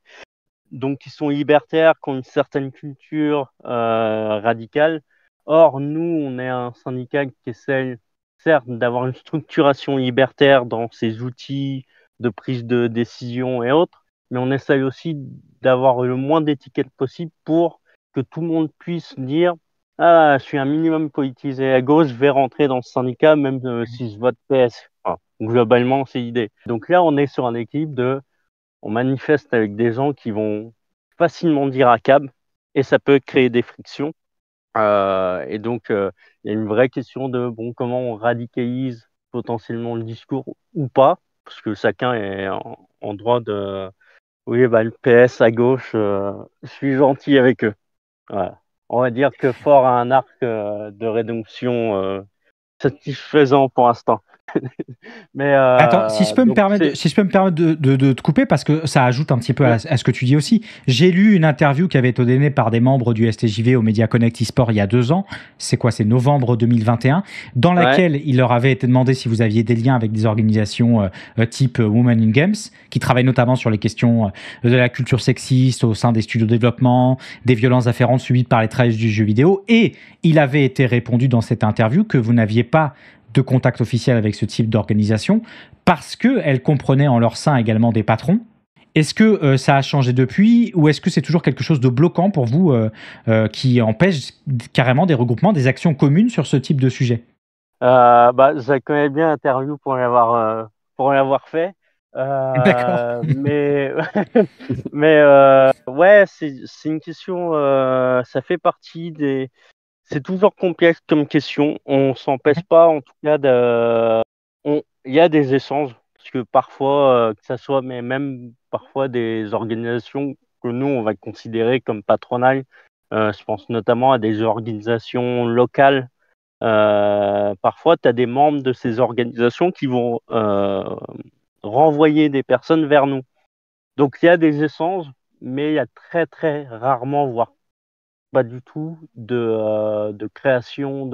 Donc, ils sont libertaires, qui ont une certaine culture radicale. Or, nous, on est un syndicat qui essaie, certes, d'avoir une structuration libertaire dans ses outils de prise de décision et autres, mais on essaye aussi d'avoir le moins d'étiquettes possible pour que tout le monde puisse dire « Ah, je suis un minimum politisé à gauche, je vais rentrer dans ce syndicat, même si je vote PS. » Enfin, globalement, c'est l'idée. Donc là, on est sur un équilibre on manifeste avec des gens qui vont facilement dire à cab et ça peut créer des frictions. Et donc, il y a une vraie question de comment on radicalise potentiellement le discours ou pas, parce que chacun est en droit de... Oui, le PS à gauche, je suis gentil avec eux. Voilà. On va dire que Fort a un arc de rédemption satisfaisant pour l'instant. Mais attends, si je peux me donc permettre, si je peux me permettre de te couper parce que ça ajoute un petit peu à ce que tu dis aussi. J'ai lu une interview qui avait été donnée par des membres du STJV au Media Connect eSport il y a 2 ans. C'est quoi? C'est novembre 2021, dans laquelle il leur avait été demandé si vous aviez des liens avec des organisations type Women in Games, qui travaillent notamment sur les questions de la culture sexiste au sein des studios de développement, des violences afférentes subies par les travailleurs du jeu vidéo. Et il avait été répondu dans cette interview que vous n'aviez pas de contact officiel avec ce type d'organisation parce qu'elles comprenaient en leur sein également des patrons. Est-ce que ça a changé depuis ou est-ce que c'est toujours quelque chose de bloquant pour vous qui empêche carrément des regroupements, des actions communes sur ce type de sujet? Je connais bien l'interview pour l'avoir fait. D'accord. Mais ouais, c'est une question, ça fait partie c'est toujours complexe comme question. On s'empêche pas, en tout cas, il y a des échanges, parce que parfois, que ça soit, mais même parfois des organisations que nous, on va considérer comme patronales, je pense notamment à des organisations locales. Parfois, tu as des membres de ces organisations qui vont renvoyer des personnes vers nous. Donc, il y a des échanges, mais il y a très, très rarement, voire pas du tout, de création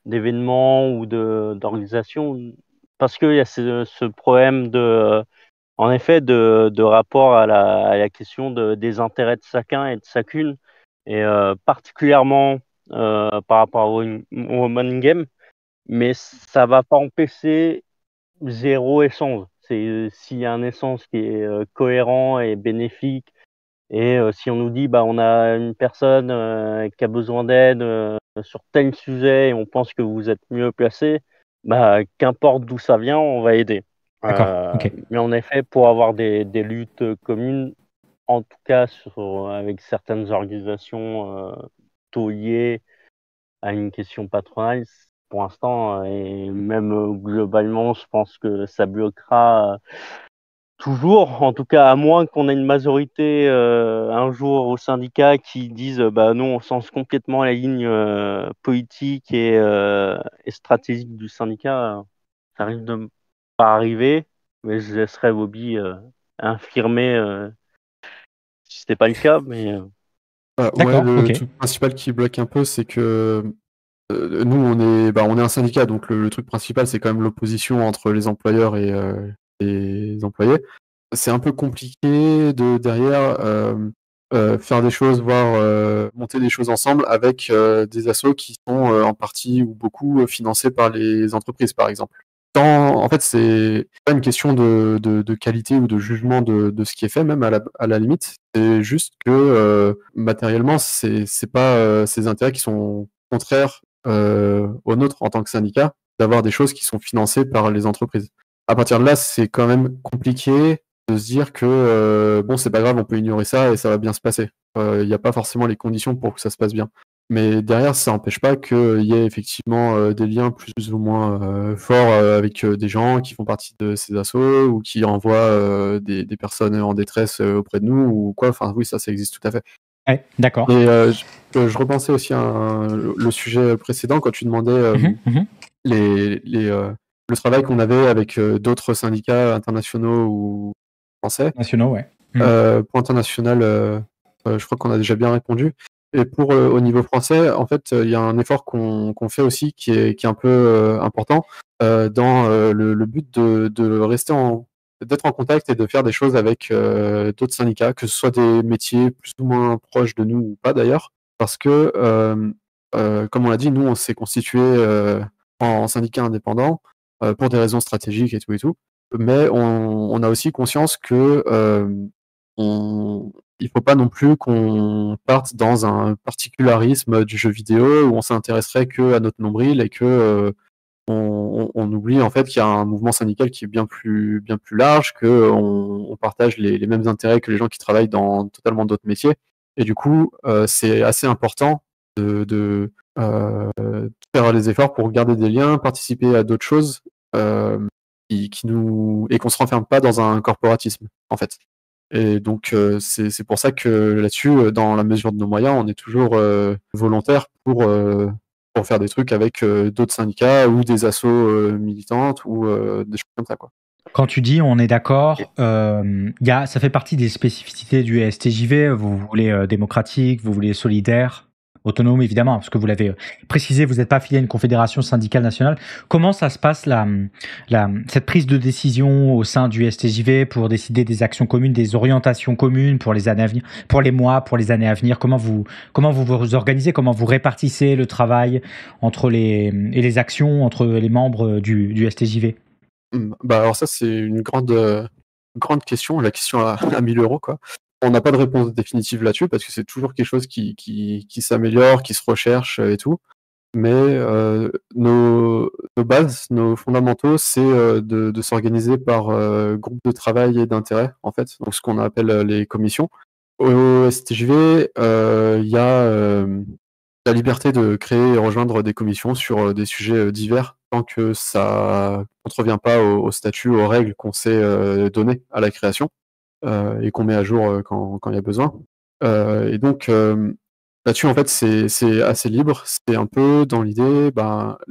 d'événements ou d'organisation, parce qu'il y a ce problème en effet, de rapport à la question des intérêts de chacun et de chacune, et particulièrement par rapport au Money Game, mais ça va pas empêcher zéro échange. S'il y a un échange qui est cohérent et bénéfique, et si on nous dit bah on a une personne qui a besoin d'aide sur tel sujet et on pense que vous êtes mieux placé, bah qu'importe d'où ça vient, on va aider. D'accord, ok. Mais en effet, pour avoir des luttes communes, en tout cas avec certaines organisations plutôt liées à une question patronale, pour l'instant, et même globalement, je pense que ça bloquera toujours, en tout cas à moins qu'on ait une majorité un jour au syndicat qui dise bah non, on change complètement la ligne politique et stratégique du syndicat, ça risque de pas arriver, mais je laisserai Bobby infirmer si c'était pas le cas, mais Ouais, D'accord, le ok. truc principal qui bloque un peu, c'est que nous, on est un syndicat, donc le truc principal, c'est quand même l'opposition entre les employeurs et les employés. C'est un peu compliqué de derrière faire des choses, voire monter des choses ensemble avec des assos qui sont en partie ou beaucoup financés par les entreprises, par exemple. En fait, c'est pas une question de qualité ou de jugement de ce qui est fait, même à la limite. C'est juste que matériellement, c'est pas ces intérêts qui sont contraires aux nôtres en tant que syndicat, d'avoir des choses qui sont financées par les entreprises. À partir de là, c'est quand même compliqué de se dire que bon, c'est pas grave, on peut ignorer ça et ça va bien se passer. Il n'y a pas forcément les conditions pour que ça se passe bien. Mais derrière, ça n'empêche pas qu'il y ait effectivement des liens plus ou moins forts avec des gens qui font partie de ces assos ou qui envoient des personnes en détresse auprès de nous ou quoi. Enfin, oui, ça existe tout à fait. Ouais, d'accord. Et je repensais aussi à le sujet précédent quand tu demandais le travail qu'on avait avec d'autres syndicats internationaux ou français. Nationaux, ouais. Pour international, je crois qu'on a déjà bien répondu. Et pour au niveau français, en fait, il y a un effort qu'on fait aussi qui est un peu important dans le but de rester d'être en contact et de faire des choses avec d'autres syndicats, que ce soit des métiers plus ou moins proches de nous ou pas d'ailleurs, parce que comme on l'a dit, nous on s'est constitué en syndicat indépendant pour des raisons stratégiques et tout, mais on a aussi conscience que il faut pas non plus qu'on parte dans un particularisme du jeu vidéo où on s'intéresserait que à notre nombril et que on oublie en fait qu'il y a un mouvement syndical qui est bien plus large, que on partage les mêmes intérêts que les gens qui travaillent dans totalement d'autres métiers. Et du coup, c'est assez important de faire les efforts pour garder des liens, participer à d'autres choses et qu'on se renferme pas dans un corporatisme en fait. Et donc c'est pour ça que là-dessus, dans la mesure de nos moyens, on est toujours volontaire pour faire des trucs avec d'autres syndicats ou des assos militantes ou des choses comme ça, quoi. Quand tu dis on est d'accord, ça fait partie des spécificités du STJV. Vous voulez démocratique, vous voulez solidaire, autonome évidemment, parce que vous l'avez précisé, vous n'êtes pas affilié à une confédération syndicale nationale. Comment ça se passe cette prise de décision au sein du STJV pour décider des actions communes, des orientations communes pour les années à venir, pour les mois, pour les années à venir? Comment vous vous organisez? Comment vous répartissez le travail entre les actions entre les membres du STJV? Bah alors ça, c'est une grande question, la question à 1000 €, quoi. On n'a pas de réponse définitive là-dessus parce que c'est toujours quelque chose qui s'améliore, qui se recherche et tout. Mais nos bases, nos fondamentaux, c'est de s'organiser par groupe de travail et d'intérêt, en fait, donc ce qu'on appelle les commissions. Au STJV, il y a la liberté de créer et rejoindre des commissions sur des sujets divers, tant que ça contrevient pas au statut, aux règles qu'on s'est données à la création et qu'on met à jour quand il y a besoin. Et donc là-dessus, en fait, c'est assez libre. C'est un peu dans l'idée,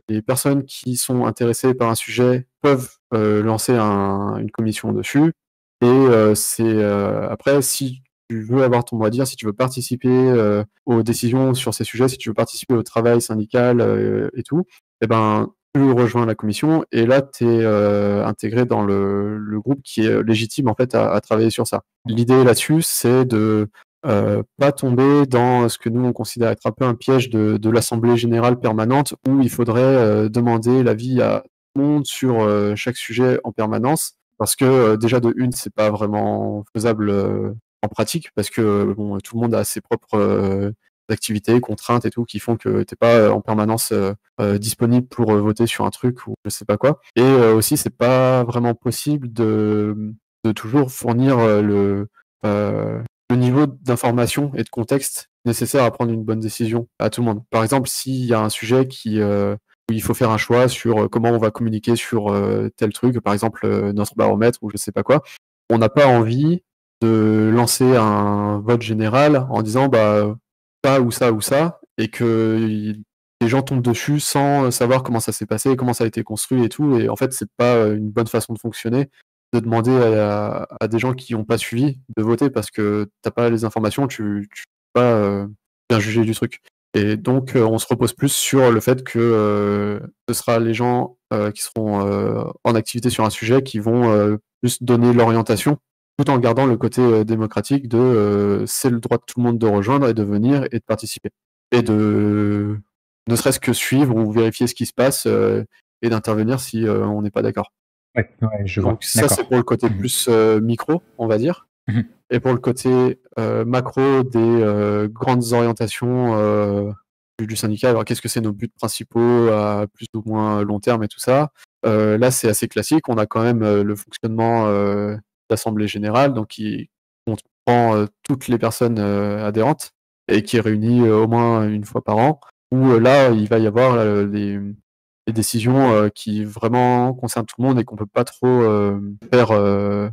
les personnes qui sont intéressées par un sujet peuvent lancer une commission dessus. Et après, si tu veux avoir ton mot à dire, si tu veux participer aux décisions sur ces sujets, si tu veux participer au travail syndical et tout, eh ben, tu rejoins la commission et là, tu es intégré dans le groupe qui est légitime en fait à travailler sur ça. L'idée là-dessus, c'est de pas tomber dans ce que nous on considère être un peu un piège de l'Assemblée générale permanente où il faudrait demander l'avis à tout le monde sur chaque sujet en permanence. Parce que déjà de une, c'est pas vraiment faisable en pratique, parce que bon, tout le monde a ses propres activités, contraintes et tout, qui font que t'es pas en permanence disponible pour voter sur un truc ou je sais pas quoi. Et aussi, c'est pas vraiment possible de toujours fournir le niveau d'information et de contexte nécessaire à prendre une bonne décision à tout le monde. Par exemple, s'il y a un sujet où il faut faire un choix sur comment on va communiquer sur tel truc, par exemple notre baromètre ou je sais pas quoi, on n'a pas envie de lancer un vote général en disant ça ou ça ou ça, et que les gens tombent dessus sans savoir comment ça s'est passé, comment ça a été construit et tout. Et en fait, c'est pas une bonne façon de fonctionner de demander à des gens qui n'ont pas suivi de voter parce que t'as pas les informations, tu peux pas bien juger du truc. Et donc, on se repose plus sur le fait que ce sera les gens qui seront en activité sur un sujet qui vont plus donner l'orientation, tout en gardant le côté démocratique de c'est le droit de tout le monde de rejoindre et de venir et de participer. Et de ne serait-ce que suivre ou vérifier ce qui se passe et d'intervenir si on n'est pas d'accord. Ouais, je vois. Donc ça, c'est pour le côté plus micro, on va dire. Et pour le côté macro des grandes orientations du syndicat, alors qu'est-ce que c'est nos buts principaux à plus ou moins long terme et tout ça. Là, c'est assez classique. On a quand même le fonctionnement d'Assemblée générale, donc qui comprend toutes les personnes adhérentes et qui est réunie au moins une fois par an, où là, il va y avoir des décisions qui vraiment concernent tout le monde et qu'on peut pas trop faire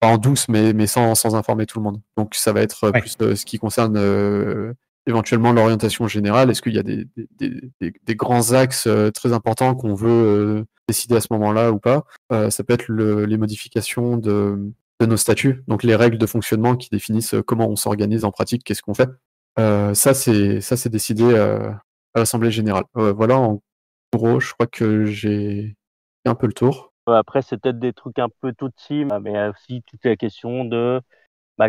pas en douce, mais sans informer tout le monde. Donc ça va être plus ce qui concerne éventuellement l'orientation générale. Est-ce qu'il y a des grands axes très importants qu'on veut décider à ce moment-là ou pas? Ça peut être les modifications de nos statuts, donc les règles de fonctionnement qui définissent comment on s'organise en pratique, qu'est-ce qu'on fait. Ça, c'est décidé à l'Assemblée générale. Voilà, en gros, je crois que j'ai fait un peu le tour. Après, c'est peut-être des trucs un peu tout petits, mais aussi toute la question de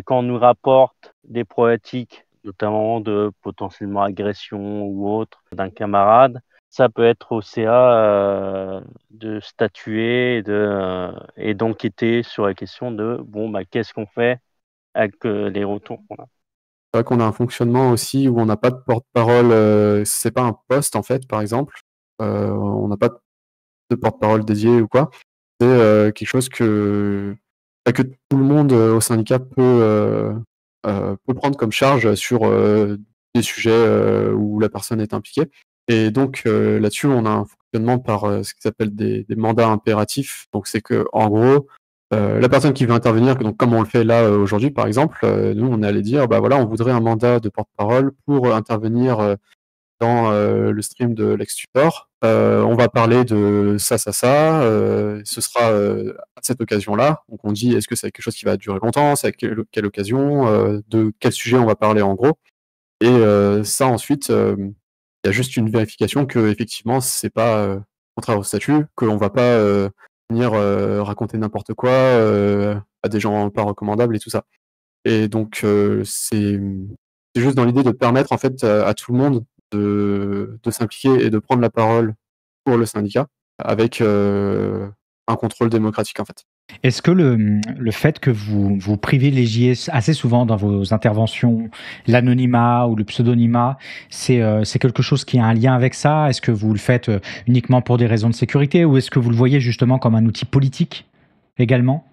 quand on nous rapporte des problématiques, notamment de potentiellement agression ou autre d'un camarade, ça peut être au CA de statuer et d'enquêter sur la question de qu'est-ce qu'on fait avec les retours qu'on a. C'est vrai qu'on a un fonctionnement aussi où on n'a pas de porte-parole, c'est pas un poste en fait, par exemple. On n'a pas de porte-parole dédié ou quoi. C'est quelque chose que tout le monde au syndicat peut prendre comme charge sur des sujets où la personne est impliquée. Et donc là-dessus, on a un fonctionnement par ce qui s'appelle des mandats impératifs. Donc c'est que en gros, la personne qui veut intervenir, donc comme on le fait là aujourd'hui par exemple, nous on est allé dire voilà, on voudrait un mandat de porte-parole pour intervenir dans le stream de Lex-Tutor. On va parler de ça. Ce sera à cette occasion-là. Donc on dit est-ce que c'est quelque chose qui va durer longtemps, c'est à quelle occasion, de quel sujet on va parler en gros. Et ça ensuite, il y a juste une vérification que effectivement c'est pas contraire au statut, qu'on va pas venir raconter n'importe quoi à des gens pas recommandables et tout ça. Et donc c'est juste dans l'idée de permettre en fait à tout le monde de s'impliquer et de prendre la parole pour le syndicat avec un contrôle démocratique en fait. Est-ce que le fait que vous privilégiez assez souvent dans vos interventions l'anonymat ou le pseudonymat, c'est quelque chose qui a un lien avec ça? Est-ce que vous le faites uniquement pour des raisons de sécurité ou est-ce que vous le voyez justement comme un outil politique également?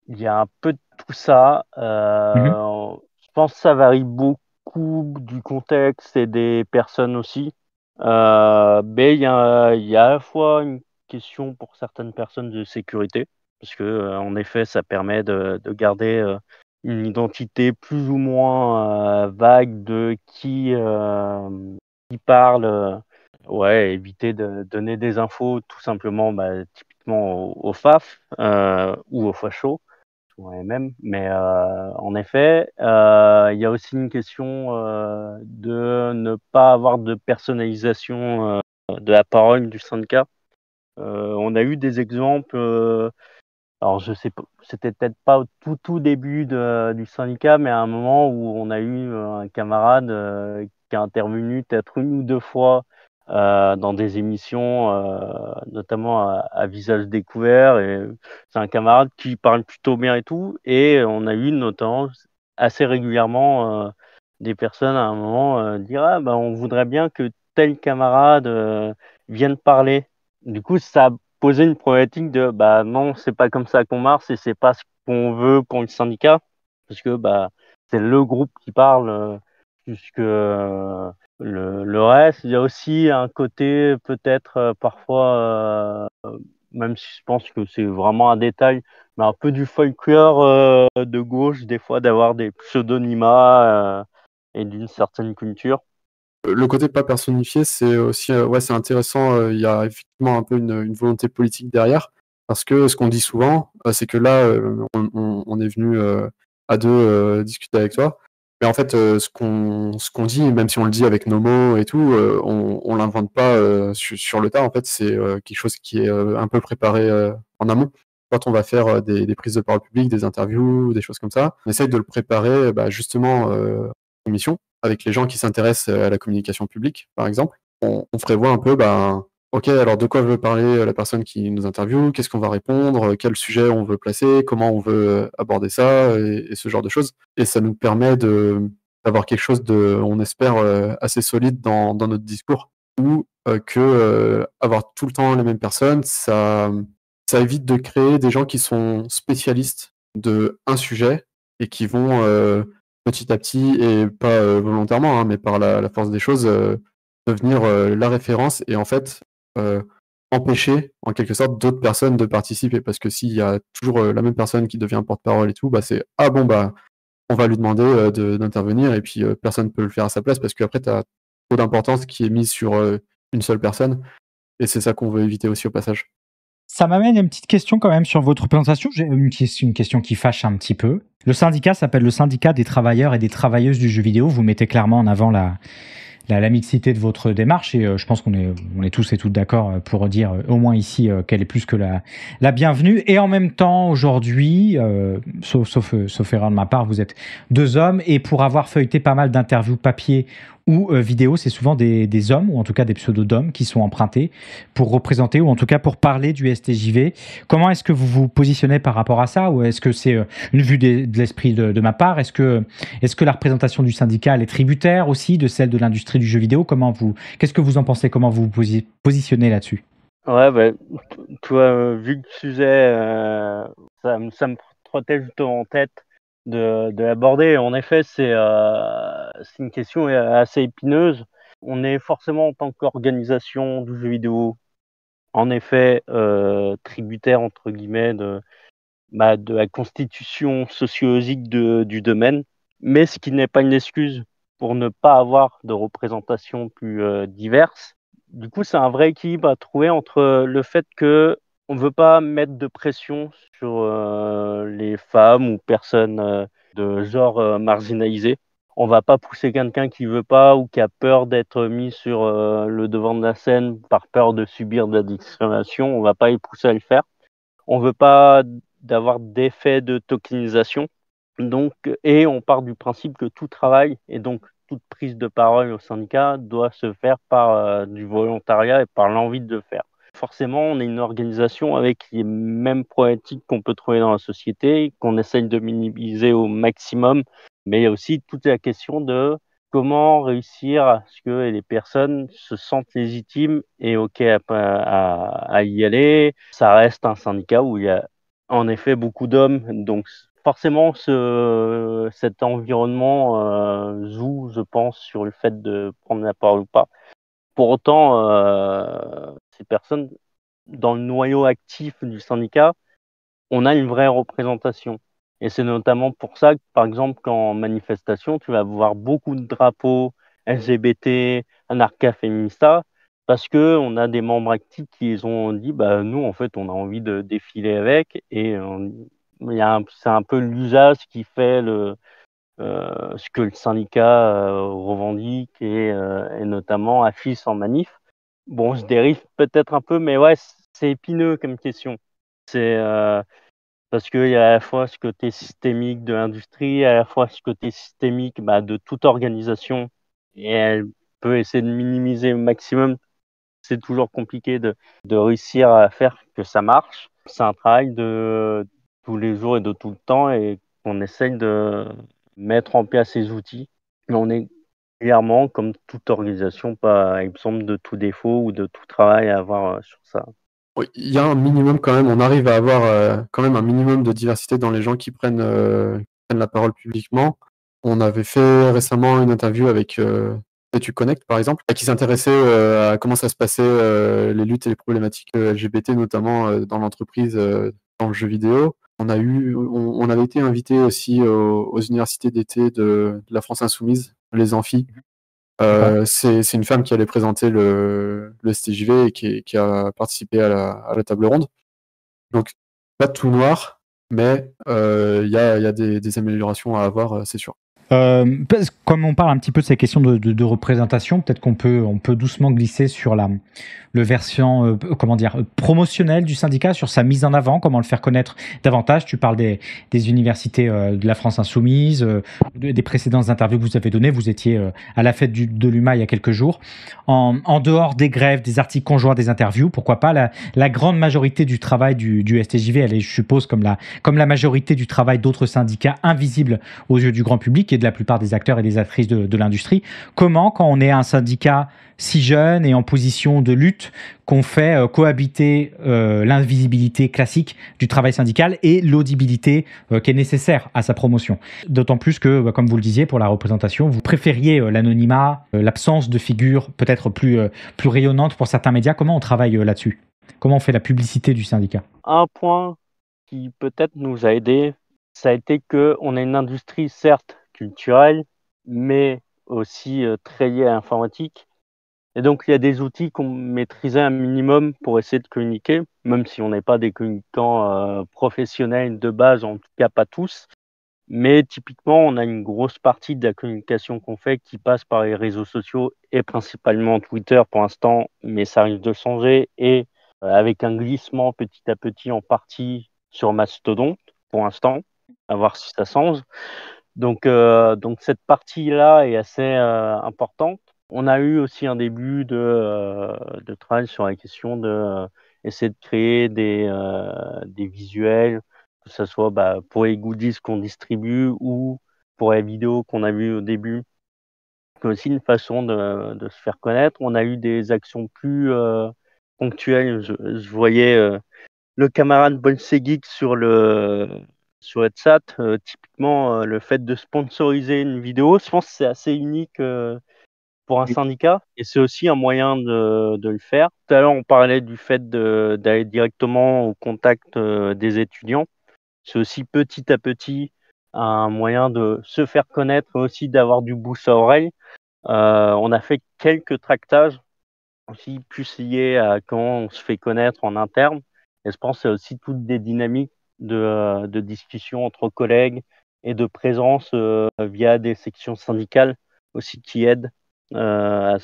Il y a un peu de tout ça. Je pense que ça varie beaucoup du contexte et des personnes aussi. Mais il y a à la fois une question pour certaines personnes de sécurité, parce que en effet, ça permet de garder une identité plus ou moins vague de qui parle. Ouais, éviter de donner des infos tout simplement, typiquement au FAF ou aux fachos, souvent les mêmes. Mais en effet, il y a aussi une question de ne pas avoir de personnalisation de la parole du syndicat. On a eu des exemples, alors je sais pas, c'était peut-être pas au tout début du syndicat, mais à un moment où on a eu un camarade qui a intervenu peut-être une ou deux fois dans des émissions, notamment à visage découvert. Et c'est un camarade qui parle plutôt bien et tout. Et on a eu notamment assez régulièrement des personnes à un moment dire ah, on voudrait bien que tel camarade vienne parler. Du coup, ça a posé une problématique de non, c'est pas comme ça qu'on marche et c'est pas ce qu'on veut pour le syndicat. Parce que c'est le groupe qui parle plus que le reste. Il y a aussi un côté peut-être parfois, même si je pense que c'est vraiment un détail, mais un peu du folklore de gauche, des fois d'avoir des pseudonymats et d'une certaine culture. Le côté pas personnifié, c'est aussi c'est intéressant. Il y a effectivement un peu une volonté politique derrière, parce que ce qu'on dit souvent, c'est que là, on est venu à deux discuter avec toi. Mais en fait, ce qu'on dit, même si on le dit avec nos mots et tout, on l'invente pas sur le tas. En fait, c'est quelque chose qui est un peu préparé en amont. Quand on va faire des prises de parole publiques, des interviews, des choses comme ça, on essaye de le préparer justement en mission avec les gens qui s'intéressent à la communication publique, par exemple. On prévoit un peu, ok, alors de quoi veut parler la personne qui nous interviewe, qu'est-ce qu'on va répondre, quel sujet on veut placer, comment on veut aborder ça, et ce genre de choses. Et ça nous permet d'avoir quelque chose de, on espère, assez solide dans notre discours, ou que avoir tout le temps les mêmes personnes, ça évite de créer des gens qui sont spécialistes de un sujet et qui vont petit à petit, et pas volontairement, mais par la force des choses, devenir la référence et en fait empêcher en quelque sorte d'autres personnes de participer. Parce que s'il y a toujours la même personne qui devient porte-parole et tout, c'est ah bon on va lui demander d'intervenir et puis personne ne peut le faire à sa place parce qu'après tu as trop d'importance qui est mise sur une seule personne et c'est ça qu'on veut éviter aussi au passage. Ça m'amène à une petite question quand même sur votre présentation. J'ai une question qui fâche un petit peu. Le syndicat s'appelle le syndicat des travailleurs et des travailleuses du jeu vidéo. Vous mettez clairement en avant la mixité de votre démarche et je pense qu'on est tous et toutes d'accord pour dire au moins ici qu'elle est plus que la bienvenue. Et en même temps, aujourd'hui, sauf erreur de ma part, vous êtes deux hommes et pour avoir feuilleté pas mal d'interviews papier ou vidéo, c'est souvent des hommes, ou en tout cas des pseudos d'hommes qui sont empruntés pour représenter, ou en tout cas pour parler du STJV. Comment est-ce que vous vous positionnez par rapport à ça? Ou est-ce que c'est une vue de l'esprit de ma part? Est-ce que la représentation du syndicat elle est tributaire aussi de celle de l'industrie du jeu vidéo? Qu'est-ce que vous en pensez? Comment vous vous positionnez là-dessus? Ouais, toi, vu le sujet, ça me trottait justement en tête de l'aborder. En effet, c'est une question assez épineuse. On est forcément, en tant qu'organisation du jeu vidéo, en effet, tributaire, entre guillemets, de la constitution sociologique du domaine, mais ce qui n'est pas une excuse pour ne pas avoir de représentation plus diverse. Du coup, c'est un vrai équilibre à trouver entre le fait que on ne veut pas mettre de pression sur les femmes ou personnes de genre marginalisé. On va pas pousser quelqu'un qui veut pas ou qui a peur d'être mis sur le devant de la scène par peur de subir de la discrimination. On va pas les pousser à le faire. On veut pas d'avoir d'effet de tokenisation. Donc, et on part du principe que tout travail et donc toute prise de parole au syndicat doit se faire par du volontariat et par l'envie de le faire. Forcément, on est une organisation avec les mêmes problématiques qu'on peut trouver dans la société, qu'on essaye de minimiser au maximum, mais il y a aussi toute la question de comment réussir à ce que les personnes se sentent légitimes et OK à y aller. Ça reste un syndicat où il y a en effet beaucoup d'hommes, donc forcément cet environnement joue, je pense, sur le fait de prendre la parole ou pas. Pour autant, ces personnes dans le noyau actif du syndicat, on a une vraie représentation. Et c'est notamment pour ça que, par exemple, qu'en manifestation, tu vas voir beaucoup de drapeaux LGBT, Anarcha Feminista, parce qu'on a des membres actifs qui ont dit, bah, nous, en fait, on a envie de défiler avec, et c'est un peu l'usage qui fait ce que le syndicat revendique et notamment affiche en manif. Bon, je dérive peut-être un peu, mais ouais, c'est épineux comme question. C'est parce qu'il y a à la fois ce côté systémique de l'industrie, à la fois ce côté systémique de toute organisation, et elle peut essayer de minimiser au maximum. C'est toujours compliqué de réussir à faire que ça marche. C'est un travail de tous les jours et de tout le temps, et on essaye de mettre en place ces outils. Mais on est clairement, comme toute organisation, pas exempt de tout défaut ou de tout travail à avoir sur ça. Oui, il y a un minimum quand même, on arrive à avoir quand même un minimum de diversité dans les gens qui prennent la parole publiquement. On avait fait récemment une interview avec Tu Connect, par exemple, qui s'intéressait à comment ça se passait, les luttes et les problématiques LGBT, notamment dans l'entreprise, dans le jeu vidéo. On avait été invité aussi aux universités d'été de la France Insoumise, les amphis. C'est une femme qui allait présenter le STJV et qui a participé à la table ronde. Donc, pas tout noir, mais il y a des améliorations à avoir, c'est sûr. Comme on parle un petit peu de ces questions de représentation, peut-être qu'on peut doucement glisser sur le versant promotionnel du syndicat, sur sa mise en avant, comment le faire connaître davantage. Tu parles des universités de la France Insoumise, des précédentes interviews que vous avez données. Vous étiez à la fête de l'UMA il y a quelques jours. En dehors des grèves, des articles conjoints, des interviews, pourquoi pas, la grande majorité du travail du STJV, elle est, je suppose, comme la majorité du travail d'autres syndicats, invisible aux yeux du grand public et de la plupart des acteurs et des actrices de l'industrie. Comment, quand on est un syndicat si jeune et en position de lutte, qu'on fait cohabiter l'invisibilité classique du travail syndical et l'audibilité qui est nécessaire à sa promotion. D'autant plus que, comme vous le disiez, pour la représentation, vous préfériez l'anonymat, l'absence de figures peut-être plus rayonnantes pour certains médias. Comment on travaille là-dessus ? Comment on fait la publicité du syndicat ? Un point qui peut-être nous a aidé, ça a été qu'on a une industrie certes culturelle, mais aussi très liée à l'informatique. Et donc, il y a des outils qu'on maîtrisait un minimum pour essayer de communiquer, même si on n'est pas des communicants professionnels de base, en tout cas pas tous. Mais typiquement, on a une grosse partie de la communication qu'on fait qui passe par les réseaux sociaux et principalement Twitter pour l'instant, mais ça risque de changer, et avec un glissement petit à petit en partie sur Mastodon pour l'instant, à voir si ça change. Donc cette partie-là est assez importante. On a eu aussi un début de travail sur la question de essayer de créer des visuels, que ce soit pour les goodies qu'on distribue ou pour les vidéos qu'on a vues au début. C'est aussi une façon de se faire connaître. On a eu des actions plus ponctuelles. Je voyais le camarade Bolsegeek sur le chat, typiquement le fait de sponsoriser une vidéo, je pense que c'est assez unique pour un syndicat, et c'est aussi un moyen de le faire. Tout à l'heure, on parlait du fait d'aller directement au contact des étudiants. C'est aussi petit à petit un moyen de se faire connaître, mais aussi d'avoir du bouche à oreille. On a fait quelques tractages aussi plus liés à comment on se fait connaître en interne. Et je pense que c'est aussi toutes des dynamiques de discussion entre collègues et de présence via des sections syndicales aussi qui aident à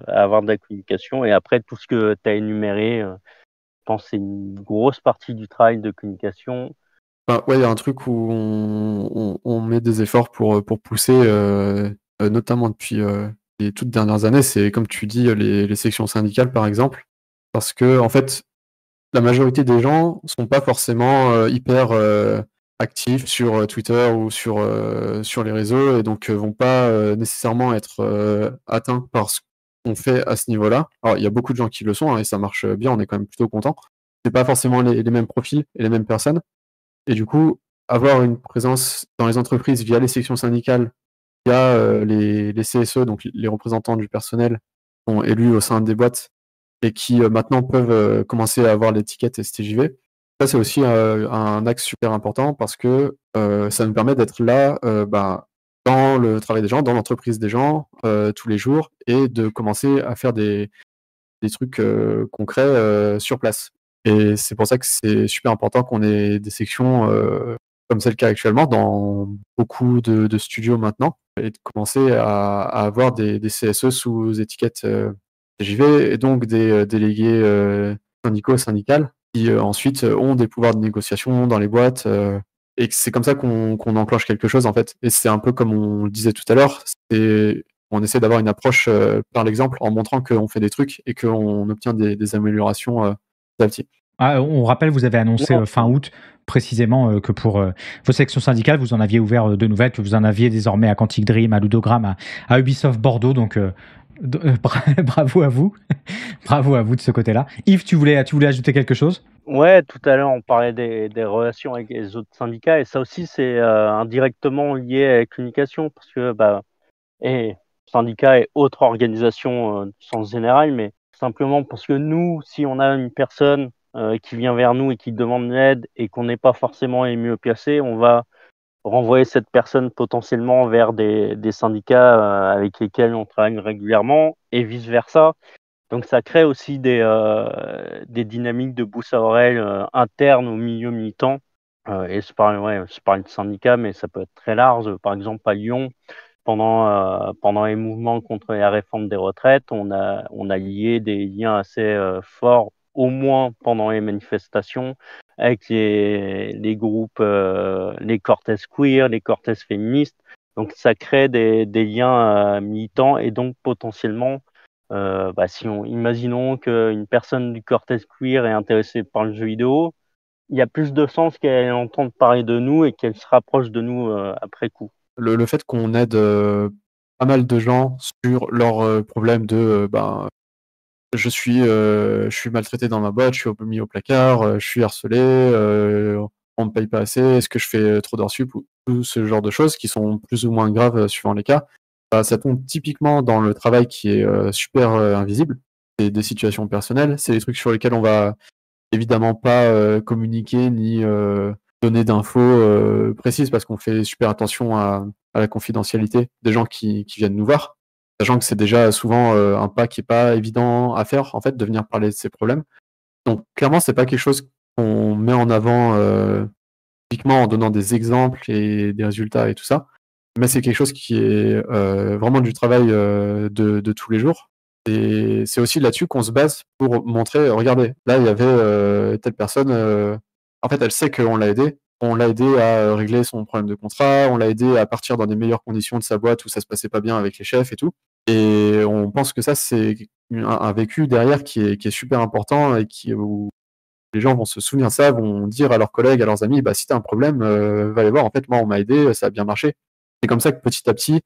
avoir de la communication. Et après, tout ce que tu as énuméré, je pense que c'est une grosse partie du travail de communication. Ouais, il y a un truc où on met des efforts pour pousser, notamment depuis les toutes dernières années, c'est comme tu dis, les sections syndicales par exemple, parce que en fait, la majorité des gens sont pas forcément hyper actifs sur Twitter ou sur les réseaux, et donc vont pas nécessairement être atteints par ce qu'on fait à ce niveau-là. Alors il y a beaucoup de gens qui le sont, et ça marche bien, on est quand même plutôt content. C'est pas forcément les mêmes profils et les mêmes personnes. Et du coup, avoir une présence dans les entreprises via les sections syndicales, via les CSE, donc les représentants du personnel, sont élus au sein des boîtes, et qui maintenant peuvent commencer à avoir l'étiquette STJV. Ça, c'est aussi un axe super important parce que ça nous permet d'être là dans le travail des gens, dans l'entreprise des gens, tous les jours, et de commencer à faire des trucs concrets sur place. Et c'est pour ça que c'est super important qu'on ait des sections comme c'est le cas actuellement dans beaucoup de studios maintenant, et de commencer à avoir des CSE sous étiquette STJV, et donc des délégués syndicales qui ensuite ont des pouvoirs de négociation dans les boîtes, et c'est comme ça qu'on enclenche quelque chose en fait. Et c'est un peu comme on le disait tout à l'heure, on essaie d'avoir une approche par l'exemple, en montrant qu'on fait des trucs et qu'on obtient des améliorations petit à petit. On rappelle, vous avez annoncé fin août précisément que pour vos sections syndicales, vous en aviez ouvert de nouvelles, que vous en aviez désormais à Quantic Dream, à Ludogram, à Ubisoft Bordeaux, donc bravo à vous. Bravo à vous de ce côté-là. Yves, tu voulais ajouter quelque chose ? Ouais, tout à l'heure, on parlait des relations avec les autres syndicats, et ça aussi, c'est indirectement lié à la communication, parce que syndicats et autres organisations sens général, mais simplement parce que nous, si on a une personne qui vient vers nous et qui demande l'aide et qu'on n'est pas forcément les mieux placés, on va renvoyer cette personne potentiellement vers des syndicats avec lesquels on travaille régulièrement, et vice-versa. Donc ça crée aussi des dynamiques de bouche à oreille internes au milieu militant. Et je parle de syndicats, mais ça peut être très large. Par exemple, à Lyon, pendant les mouvements contre la réforme des retraites, on a lié des liens assez forts, au moins pendant les manifestations, avec les groupes, les cortèges queer, les cortèges féministes. Donc ça crée des liens militants, et donc potentiellement, imaginons qu'une personne du cortège queer est intéressée par le jeu vidéo, il y a plus de chances qu'elle entende parler de nous et qu'elle se rapproche de nous après coup. Le fait qu'on aide pas mal de gens sur leurs problèmes de je suis maltraité dans ma boîte, je suis mis au placard, je suis harcelé, on me paye pas assez, est-ce que je fais trop d'heures sup, ou tout ce genre de choses qui sont plus ou moins graves suivant les cas. Ça tombe typiquement dans le travail qui est super invisible. C'est des situations personnelles, c'est des trucs sur lesquels on va évidemment pas communiquer ni donner d'infos précises, parce qu'on fait super attention à la confidentialité des gens qui viennent nous voir, sachant que c'est déjà souvent un pas qui est pas évident à faire, en fait, de venir parler de ses problèmes. Donc clairement, c'est pas quelque chose qu'on met en avant typiquement en donnant des exemples et des résultats et tout ça, mais c'est quelque chose qui est vraiment du travail de tous les jours. Et c'est aussi là-dessus qu'on se base pour montrer, regardez, là il y avait telle personne, en fait elle sait qu'on l'a aidé. On l'a aidé à régler son problème de contrat, on l'a aidé à partir dans des meilleures conditions de sa boîte où ça se passait pas bien avec les chefs et tout. Et on pense que ça, c'est un vécu derrière qui est super important, et où les gens vont se souvenir de ça, vont dire à leurs collègues, à leurs amis, si t'as un problème, va aller voir, en fait, moi on m'a aidé, ça a bien marché. C'est comme ça que petit à petit,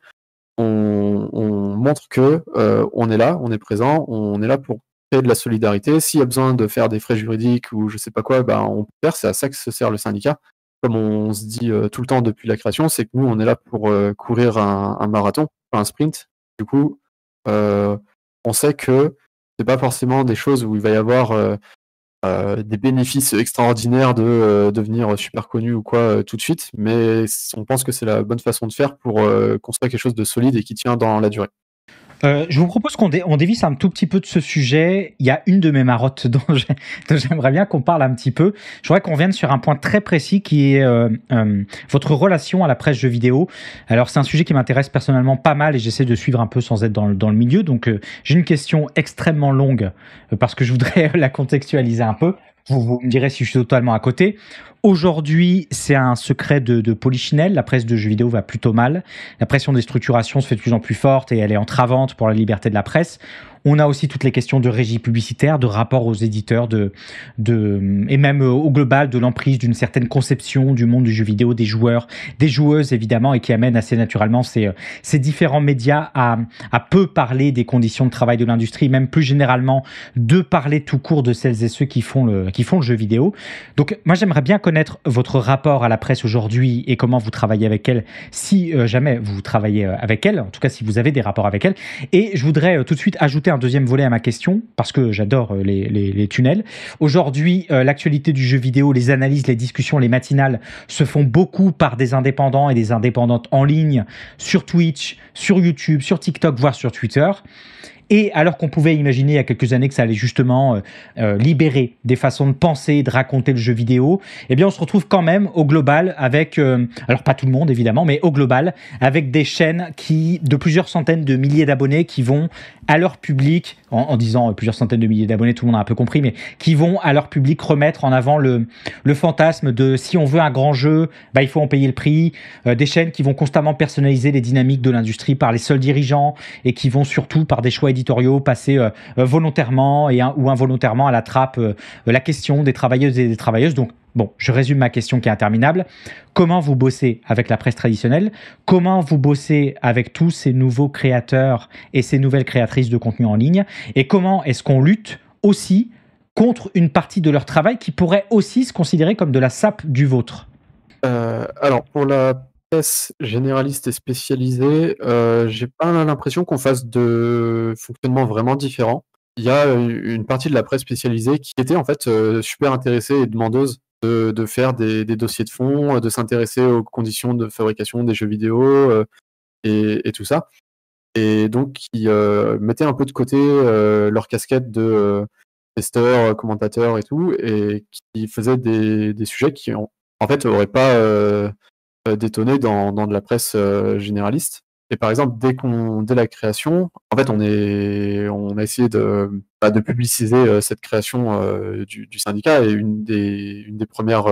on montre que on est là, on est présent, on est là pour créer de la solidarité. S'il y a besoin de faire des frais juridiques ou je sais pas quoi, on peut faire, c'est à ça que se sert le syndicat. Comme on se dit tout le temps depuis la création, c'est que nous, on est là pour courir un marathon, un sprint. Du coup, on sait que c'est pas forcément des choses où il va y avoir des bénéfices extraordinaires de devenir super connu ou quoi tout de suite, mais on pense que c'est la bonne façon de faire pour construire quelque chose de solide et qui tient dans la durée. Je vous propose qu'on dévisse un tout petit peu de ce sujet. Il y a une de mes marottes dont j'aimerais bien qu'on parle un petit peu. Je voudrais qu'on revienne sur un point très précis qui est votre relation à la presse jeux vidéo. Alors, c'est un sujet qui m'intéresse personnellement pas mal et j'essaie de suivre un peu sans être dans le milieu. Donc, j'ai une question extrêmement longue parce que je voudrais la contextualiser un peu. Vous me direz si je suis totalement à côté. Aujourd'hui, c'est un secret de polichinelle. La presse de jeux vidéo va plutôt mal. La pression des structurations se fait de plus en plus forte et elle est entravante pour la liberté de la presse. On a aussi toutes les questions de régie publicitaire, de rapport aux éditeurs, et même au global de l'emprise d'une certaine conception du monde du jeu vidéo, des joueurs, des joueuses évidemment, et qui amène assez naturellement ces différents médias à peu parler des conditions de travail de l'industrie, même plus généralement de parler tout court de celles et ceux qui font le jeu vidéo. Donc moi j'aimerais bien connaître votre rapport à la presse aujourd'hui et comment vous travaillez avec elle, si jamais vous travaillez avec elle, en tout cas si vous avez des rapports avec elle. Et je voudrais tout de suite ajouter rajouter un deuxième volet à ma question, parce que j'adore les tunnels. Aujourd'hui, l'actualité du jeu vidéo, les analyses, les discussions, les matinales se font beaucoup par des indépendants et des indépendantes en ligne, sur Twitch, sur YouTube, sur TikTok, voire sur Twitter. Et alors qu'on pouvait imaginer il y a quelques années que ça allait justement libérer des façons de penser, de raconter le jeu vidéo, eh bien on se retrouve quand même au global avec, alors pas tout le monde évidemment, mais au global, avec des chaînes de plusieurs centaines de milliers d'abonnés qui vont à leur public, en disant plusieurs centaines de milliers d'abonnés, tout le monde a un peu compris, mais qui vont à leur public remettre en avant le fantasme de si on veut un grand jeu, bah, il faut en payer le prix, des chaînes qui vont constamment personnaliser les dynamiques de l'industrie par les seuls dirigeants et qui vont surtout par des choix éditoriaux passer volontairement ou involontairement à la trappe la question des travailleuses et des travailleuses. Donc bon, je résume ma question qui est interminable. Comment vous bossez avec la presse traditionnelle? Comment vous bossez avec tous ces nouveaux créateurs et ces nouvelles créatrices de contenu en ligne? Et comment est-ce qu'on lutte aussi contre une partie de leur travail qui pourrait aussi se considérer comme de la sape du vôtre? Alors, pour la presse généraliste et spécialisée, j'ai pas l'impression qu'on fasse de fonctionnement vraiment différent. Il y a une partie de la presse spécialisée qui était en fait super intéressée et demandeuse de faire des dossiers de fond, de s'intéresser aux conditions de fabrication des jeux vidéo et tout ça. Et donc, qui mettaient un peu de côté leur casquette de testeurs, commentateurs et tout, et qui faisaient des sujets qui, en fait, n'auraient pas détonné dans de la presse généraliste. Et par exemple, dès la création, en fait, on a essayé de publiciser cette création du syndicat, et une des premières,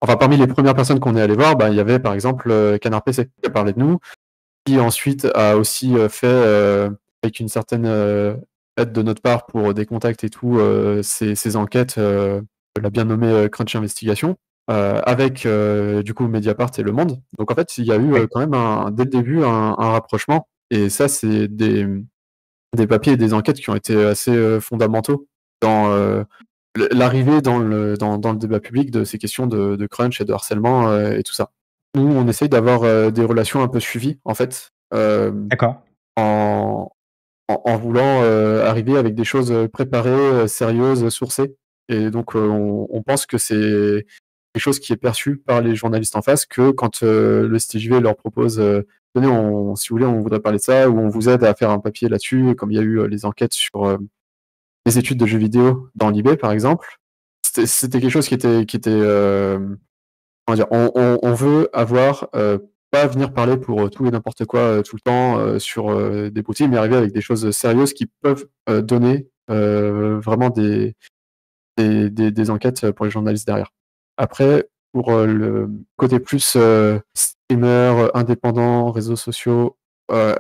enfin parmi les premières personnes qu'on est allé voir, il y avait par exemple Canard PC qui a parlé de nous, qui ensuite a aussi fait avec une certaine aide de notre part pour des contacts et tout, ces enquêtes, l'a bien nommé Crunch Investigation. Avec du coup Mediapart et Le Monde. Donc en fait, il y a eu quand même dès le début un rapprochement. Et ça, c'est des papiers et des enquêtes qui ont été assez fondamentaux dans l'arrivée dans le débat public de ces questions de crunch et de harcèlement et tout ça. Nous, on essaye d'avoir des relations un peu suivies, en fait. D'accord. En voulant arriver avec des choses préparées, sérieuses, sourcées. Et donc, on pense que c'est quelque chose qui est perçu par les journalistes en face, que quand le STJV leur propose tenez, si vous voulez, on voudrait parler de ça, ou on vous aide à faire un papier là-dessus, comme il y a eu les enquêtes sur les études de jeux vidéo dans l'IB, par exemple. C'était quelque chose qui était comment dire, on veut avoir pas venir parler pour tout et n'importe quoi tout le temps sur des boutiques, mais arriver avec des choses sérieuses qui peuvent donner vraiment des enquêtes pour les journalistes derrière. Après, pour le côté plus streamer, indépendant, réseaux sociaux,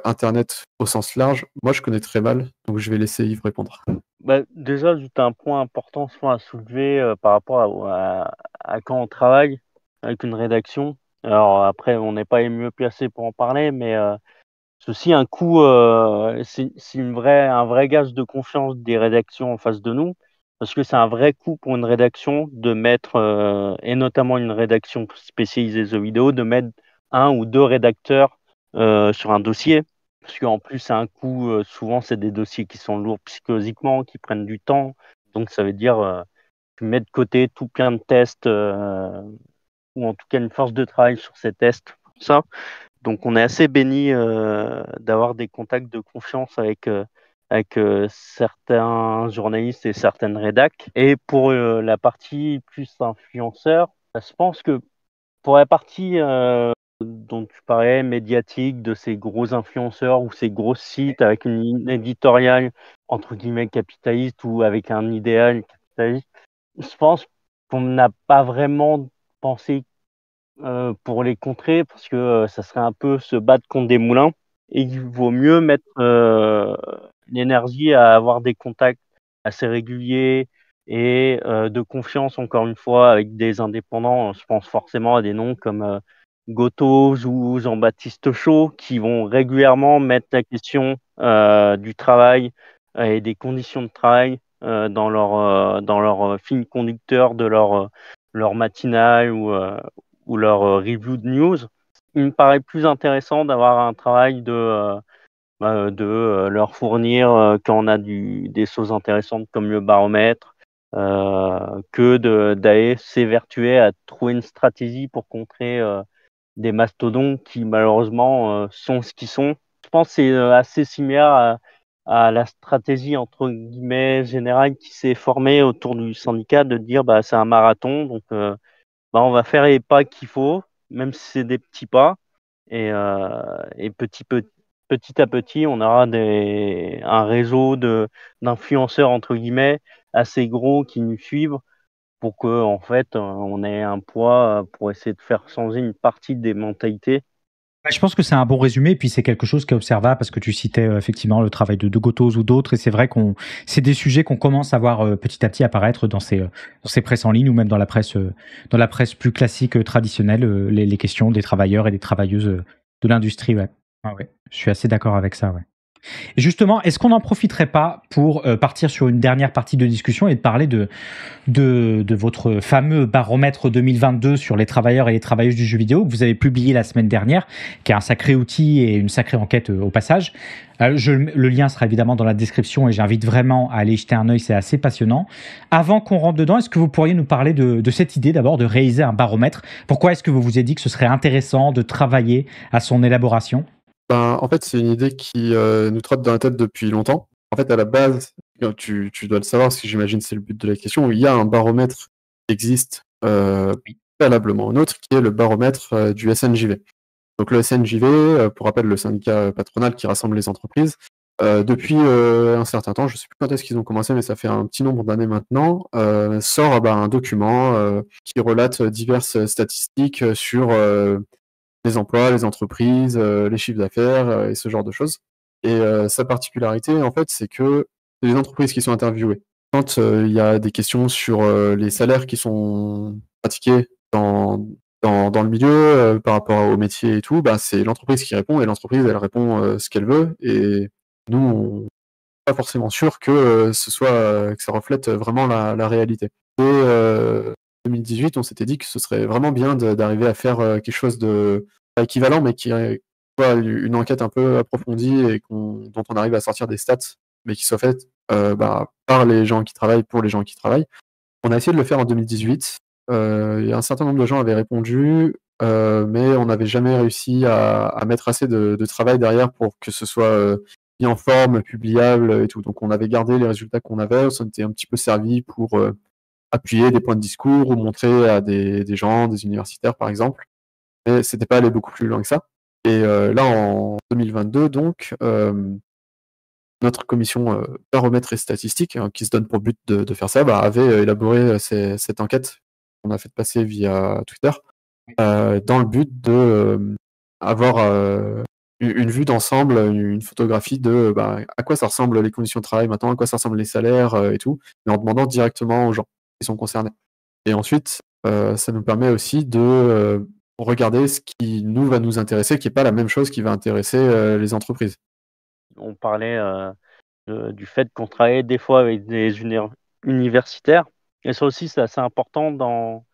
Internet au sens large, moi je connais très mal, donc je vais laisser Yves répondre. Déjà, juste un point important à soulever par rapport à quand on travaille avec une rédaction. Alors après, on n'est pas les mieux placés pour en parler, mais c'est aussi un coup, c'est un vrai gage de confiance des rédactions en face de nous, parce que c'est un vrai coup pour une rédaction de mettre, et notamment une rédaction spécialisée jeux vidéo, de mettre un ou deux rédacteurs sur un dossier. Parce qu'en plus, c'est un coup, souvent, c'est des dossiers qui sont lourds psychologiquement, qui prennent du temps. Donc, ça veut dire tu mets de côté tout plein de tests, ou en tout cas une force de travail sur ces tests. Ça. Donc, on est assez béni d'avoir des contacts de confiance avec certains journalistes et certaines rédacs. Et pour la partie plus influenceur, je pense que pour la partie dont tu parlais, médiatique, de ces gros influenceurs ou ces gros sites avec une ligne éditoriale entre guillemets capitaliste ou avec un idéal capitaliste, je pense qu'on n'a pas vraiment pensé pour les contrer, parce que ça serait un peu se battre contre des moulins, et il vaut mieux mettre l'énergie à avoir des contacts assez réguliers et de confiance, encore une fois, avec des indépendants. Je pense forcément à des noms comme Gotos ou Jean-Baptiste Chaud, qui vont régulièrement mettre la question du travail et des conditions de travail dans leur fil conducteur de leur matinale ou leur review de news. Il me paraît plus intéressant d'avoir un travail de leur fournir quand on a des choses intéressantes comme le baromètre, que d'aller s'évertuer à trouver une stratégie pour contrer des mastodontes qui malheureusement sont ce qu'ils sont. Je pense que c'est assez similaire à la stratégie entre guillemets générale qui s'est formée autour du syndicat de dire c'est un marathon, donc on va faire les pas qu'il faut, même si c'est des petits pas, et petit à petit on aura un réseau d'influenceurs entre guillemets assez gros qui nous suivent pour que en fait on ait un poids pour essayer de faire changer une partie des mentalités. Je pense que c'est un bon résumé, et puis c'est quelque chose qui est observable parce que tu citais effectivement le travail de Gotoz ou d'autres, et c'est vrai c'est des sujets qu'on commence à voir petit à petit apparaître dans ces presses en ligne ou même dans la presse plus classique traditionnelle, les questions des travailleurs et des travailleuses de l'industrie. Ouais. Ah ouais, je suis assez d'accord avec ça. Ouais. Et justement, est-ce qu'on n'en profiterait pas pour partir sur une dernière partie de discussion et de parler de votre fameux baromètre 2022 sur les travailleurs et les travailleuses du jeu vidéo que vous avez publié la semaine dernière, qui est un sacré outil et une sacrée enquête au passage. Le lien sera évidemment dans la description et j'invite vraiment à aller jeter un œil, c'est assez passionnant. Avant qu'on rentre dedans, est-ce que vous pourriez nous parler de cette idée d'abord de réaliser un baromètre? Pourquoi est-ce que vous vous êtes dit que ce serait intéressant de travailler à son élaboration? En fait, c'est une idée qui nous trotte dans la tête depuis longtemps. En fait, à la base, tu dois le savoir, parce que j'imagine c'est le but de la question, il y a un baromètre qui existe préalablement au nôtre, qui est le baromètre du SNJV. Donc le SNJV, pour rappel, le syndicat patronal qui rassemble les entreprises, depuis un certain temps, je ne sais plus quand est-ce qu'ils ont commencé, mais ça fait un petit nombre d'années maintenant, sort un document qui relate diverses statistiques sur les emplois, les entreprises, les chiffres d'affaires et ce genre de choses. Et sa particularité, en fait, c'est que c'est les entreprises qui sont interviewées. Quand il y a des questions sur les salaires qui sont pratiqués dans le milieu par rapport au métier et tout, c'est l'entreprise qui répond, et l'entreprise, elle répond ce qu'elle veut. Et nous, on n'est pas forcément sûr que que ça reflète vraiment la réalité. Et 2018, on s'était dit que ce serait vraiment bien d'arriver à faire quelque chose de pas équivalent, mais qui soit une enquête un peu approfondie et dont on arrive à sortir des stats, mais qui soit faite par les gens qui travaillent, pour les gens qui travaillent. On a essayé de le faire en 2018. Un certain nombre de gens avaient répondu, mais on n'avait jamais réussi à mettre assez de travail derrière pour que ce soit mis en forme, publiable et tout. Donc on avait gardé les résultats qu'on avait, on s'en était un petit peu servi pour appuyer des points de discours ou montrer à des gens, des universitaires par exemple. Mais c'était pas aller beaucoup plus loin que ça. Et là, en 2022, donc, notre commission baromètre et statistique, qui se donne pour but de faire ça, avait élaboré cette enquête qu'on a fait passer via Twitter, dans le but de avoir une vue d'ensemble, une photographie de à quoi ça ressemble les conditions de travail maintenant, à quoi ça ressemble les salaires et tout, mais en demandant directement aux gens qui sont concernés. Et ensuite, ça nous permet aussi de regarder ce qui va nous intéresser, qui n'est pas la même chose qui va intéresser les entreprises. On parlait du fait qu'on travaillait des fois avec des universitaires, et ça aussi c'est assez important dans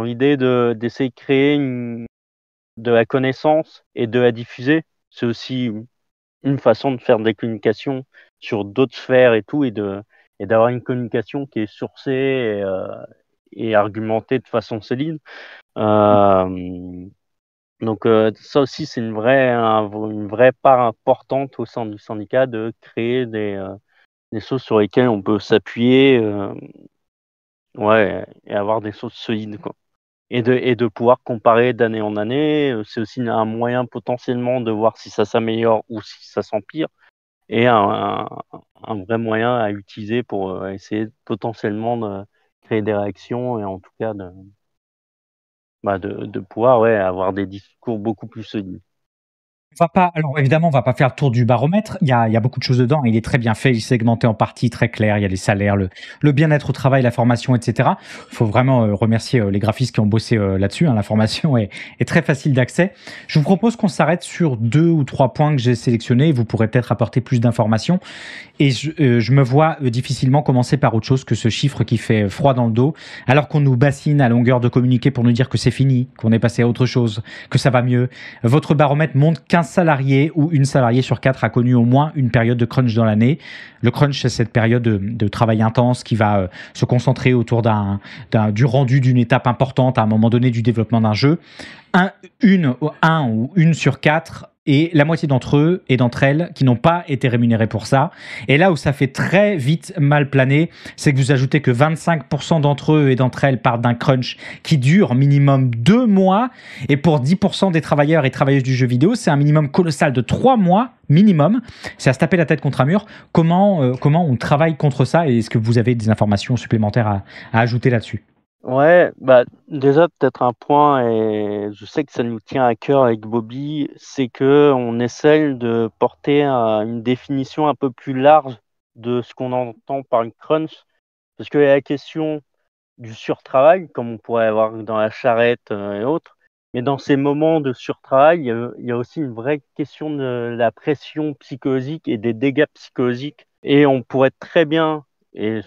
l'idée d'essayer de créer de la connaissance et de la diffuser. C'est aussi une façon de faire des communications sur d'autres sphères et tout, et d'avoir une communication qui est sourcée et argumentée de façon solide. Donc ça aussi c'est une vraie part importante au sein du syndicat, de créer des choses sur lesquelles on peut s'appuyer et avoir des choses solides, quoi. Et de pouvoir comparer d'année en année. C'est aussi un moyen potentiellement de voir si ça s'améliore ou si ça s'empire, et un vrai moyen à utiliser pour essayer potentiellement de créer des réactions, et en tout cas de pouvoir avoir des discours beaucoup plus solides. Alors évidemment, on va pas faire le tour du baromètre. Il y a beaucoup de choses dedans. Il est très bien fait. Il est segmenté en parties très claires. Il y a les salaires, le bien-être au travail, la formation, etc. Il faut vraiment remercier les graphistes qui ont bossé là-dessus. L'information est très facile d'accès. Je vous propose qu'on s'arrête sur 2 ou 3 points que j'ai sélectionnés. Vous pourrez peut-être apporter plus d'informations. Et je me vois difficilement commencer par autre chose que ce chiffre qui fait froid dans le dos, alors qu'on nous bassine à longueur de communiqué pour nous dire que c'est fini, qu'on est passé à autre chose, que ça va mieux. Votre baromètre montre qu'un salarié ou une salariée sur 4 a connu au moins une période de crunch dans l'année. Le crunch, c'est cette période de travail intense qui va se concentrer autour du rendu d'une étape importante à un moment donné du développement d'un jeu. Un ou une sur 4 et la moitié d'entre eux et d'entre elles qui n'ont pas été rémunérés pour ça. Et là où ça fait très vite mal planer, c'est que vous ajoutez que 25% d'entre eux et d'entre elles partent d'un crunch qui dure minimum 2 mois. Et pour 10% des travailleurs et travailleuses du jeu vidéo, c'est un minimum colossal de 3 mois minimum. C'est à se taper la tête contre un mur. Comment on travaille contre ça et est-ce que vous avez des informations supplémentaires à ajouter là-dessus? Ouais, bah déjà peut-être un point, et je sais que ça nous tient à cœur avec Bobby, c'est que on essaie de porter une définition un peu plus large de ce qu'on entend par une crunch, parce qu'il y a la question du surtravail, comme on pourrait avoir dans la charrette et autres, mais dans ces moments de surtravail, il y a aussi une vraie question de la pression psychologique et des dégâts psychologiques, et on pourrait très bien, et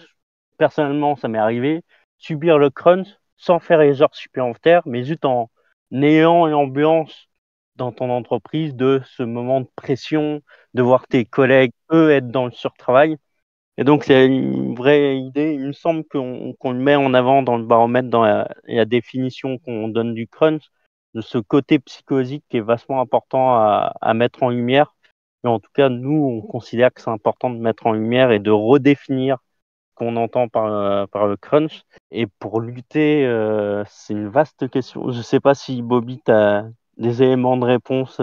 personnellement ça m'est arrivé, subir le crunch sans faire les heures supplémentaires, mais juste en ayant une ambiance dans ton entreprise de ce moment de pression, de voir tes collègues, eux, être dans le surtravail. Et donc, c'est une vraie idée. Il me semble qu'on le met en avant dans le baromètre, dans la définition qu'on donne du crunch, de ce côté psychologique qui est vachement important à mettre en lumière. Mais en tout cas, nous, on considère que c'est important de mettre en lumière et de redéfinir qu'on entend par le crunch. Et pour lutter, c'est une vaste question. Je ne sais pas si Bobby, tu as des éléments de réponse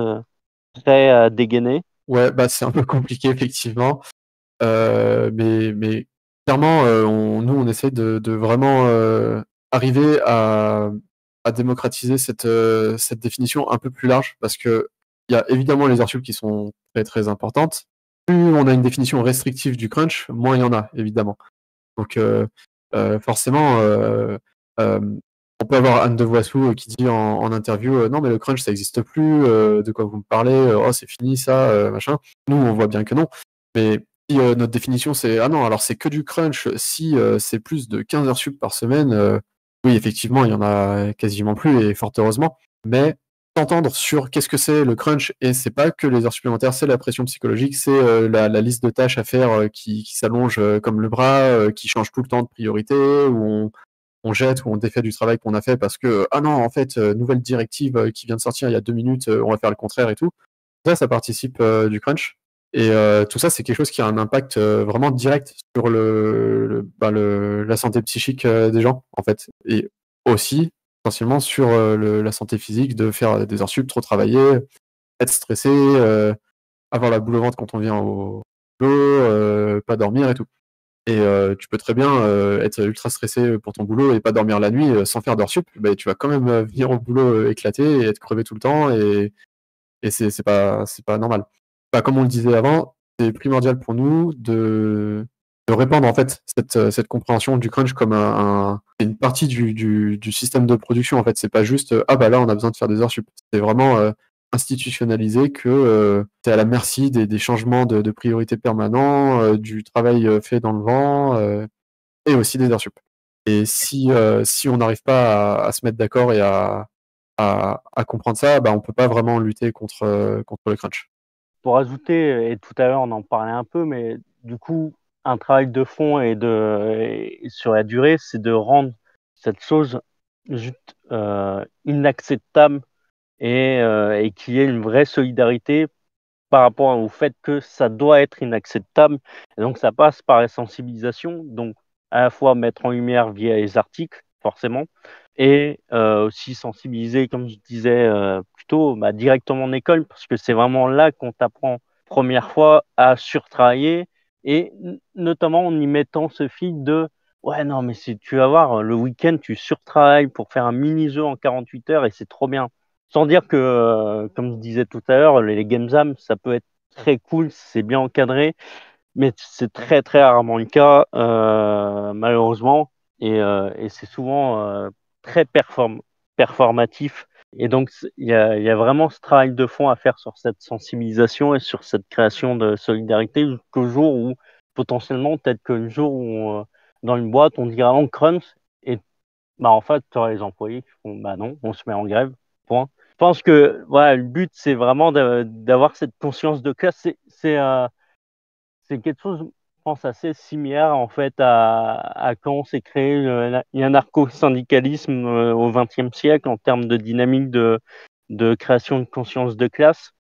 prêts à dégainer. Ouais, bah c'est un peu compliqué effectivement. Mais clairement, nous, on essaie de vraiment arriver à démocratiser cette définition un peu plus large parce qu'il y a évidemment les heures sup qui sont très très importantes. Plus on a une définition restrictive du crunch, moins il y en a, évidemment. Donc forcément, on peut avoir Anne de Voissou qui dit en interview non mais le crunch ça n'existe plus, de quoi vous me parlez, oh c'est fini ça, machin. Nous on voit bien que non, mais si notre définition c'est ah non alors c'est que du crunch si c'est plus de 15 heures sup par semaine, oui effectivement il y en a quasiment plus et fort heureusement, mais s'entendre sur qu'est-ce que c'est le crunch et c'est pas que les heures supplémentaires, c'est la pression psychologique, c'est la liste de tâches à faire qui s'allonge comme le bras, qui change tout le temps de priorité, où on jette ou on défait du travail qu'on a fait parce que ah non en fait nouvelle directive qui vient de sortir il y a 2 minutes, on va faire le contraire et tout. Ça participe du crunch et tout ça c'est quelque chose qui a un impact vraiment direct sur la santé psychique des gens en fait et aussi essentiellement sur la santé physique de faire des heures sup, trop travailler, être stressé, avoir la boule au ventre quand on vient au boulot, pas dormir et tout. Et tu peux très bien être ultra stressé pour ton boulot et pas dormir la nuit sans faire d'heures sup, bah, tu vas quand même venir au boulot éclaté et être crevé tout le temps et c'est pas normal. Bah, comme on le disait avant, c'est primordial pour nous de répandre en fait cette compréhension du crunch comme c'est une partie du système de production en fait. C'est pas juste ah bah là on a besoin de faire des heures sup. C'est vraiment institutionnalisé que tu es à la merci des changements de priorité permanents, du travail fait dans le vent et aussi des heures sup. Et si on n'arrive pas à se mettre d'accord et à comprendre ça, bah, on peut pas vraiment lutter contre le crunch. Pour ajouter, et tout à l'heure on en parlait un peu, mais du coup, un travail de fond et sur la durée, c'est de rendre cette chose juste inacceptable et qu'il y ait une vraie solidarité par rapport au fait que ça doit être inacceptable. Et donc ça passe par la sensibilisation, donc à la fois mettre en lumière via les articles, forcément, et aussi sensibiliser, comme je disais plus tôt, bah, directement en école, parce que c'est vraiment là qu'on t'apprend première fois à surtravailler, et notamment en y mettant ce fil de ouais non mais tu vas voir, le week-end tu surtravailles pour faire un mini-jeu en 48 heures et c'est trop bien. Sans dire que, comme je disais tout à l'heure, les game jams, ça peut être très cool, c'est bien encadré, mais c'est très très rarement le cas, malheureusement, et c'est souvent très performatif. Et donc, il y a vraiment ce travail de fond à faire sur cette sensibilisation et sur cette création de solidarité jusqu'au jour où, potentiellement, peut-être que le jour où, dans une boîte, on dira on crunch, et bah, en fait, tu auras les employés qui font bah non, on se met en grève, point. pense que voilà, le but, c'est vraiment d'avoir cette conscience de classe. C'est quelque chose, je pense, assez similaire en fait à quand s'est créé l'anarcho-syndicalisme au XXe siècle en termes de dynamique de création de conscience de classe.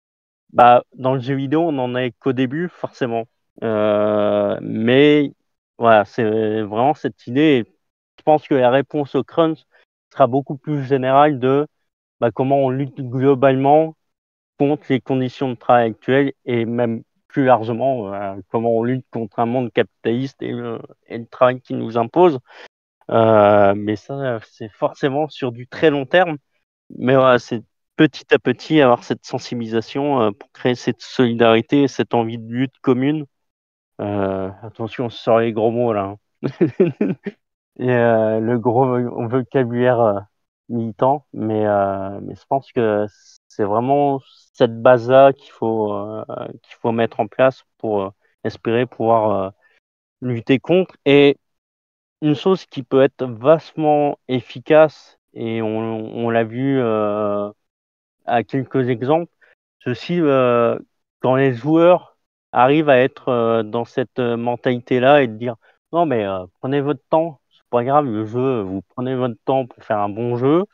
Bah, dans le jeu vidéo, on n'en est qu'au début, forcément. Mais voilà, c'est vraiment cette idée. Et je pense que la réponse au crunch sera beaucoup plus générale de comment on lutte globalement contre les conditions de travail actuelles et même plus largement comment on lutte contre un monde capitaliste et le travail qui nous impose. Mais ça, c'est forcément sur du très long terme. Mais voilà, c'est petit à petit avoir cette sensibilisation pour créer cette solidarité et cette envie de lutte commune. Attention, on sort les gros mots là. Et le gros vocabulaire militant, mais je pense que c'est vraiment cette base-là qu'il faut mettre en place pour espérer pouvoir lutter contre. Et une chose qui peut être vastement efficace, et on l'a vu à quelques exemples, c'est aussi quand les joueurs arrivent à être dans cette mentalité-là et de dire non mais prenez votre temps, c'est pas grave le jeu, vous prenez votre temps pour faire un bon jeu,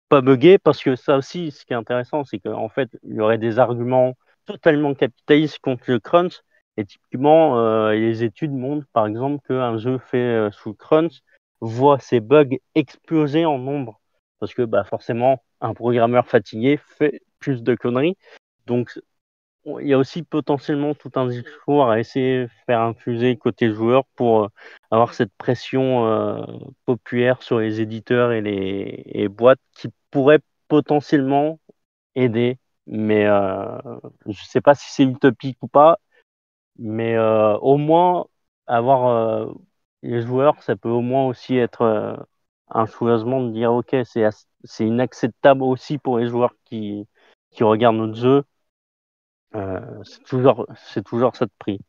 pas bugger, parce que ça aussi, ce qui est intéressant, c'est qu'en fait, il y aurait des arguments totalement capitalistes contre le crunch. Et typiquement, les études montrent, par exemple, qu'un jeu fait sous crunch voit ses bugs exploser en nombre. Parce que forcément, un programmeur fatigué fait plus de conneries. Donc, il y a aussi potentiellement tout un discours à essayer de faire infuser côté joueur pour avoir cette pression populaire sur les éditeurs et les boîtes qui pourrait potentiellement aider. Mais je ne sais pas si c'est utopique ou pas, mais au moins avoir les joueurs, ça peut au moins aussi être un soulagement de dire ok, c'est inacceptable aussi pour les joueurs qui regardent notre jeu. C'est toujours ça de prix.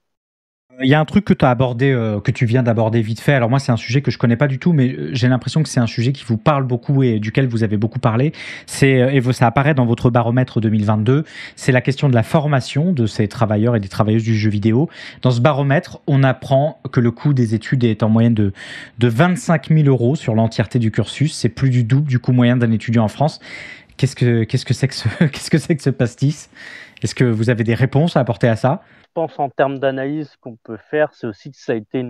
Il y a un truc que tu as abordé, que tu viens d'aborder vite fait. Alors moi, c'est un sujet que je connais pas du tout, mais j'ai l'impression que c'est un sujet qui vous parle beaucoup et duquel vous avez beaucoup parlé. Et ça apparaît dans votre baromètre 2022. C'est la question de la formation de ces travailleurs et des travailleuses du jeu vidéo. Dans ce baromètre, on apprend que le coût des études est en moyenne de 25 000 euros sur l'entièreté du cursus. C'est plus du double du coût moyen d'un étudiant en France. Qu'est-ce que c'est que ce pastis? Est-ce que vous avez des réponses à apporter à ça? Je pense en termes d'analyse qu'on peut faire, c'est aussi que ça a été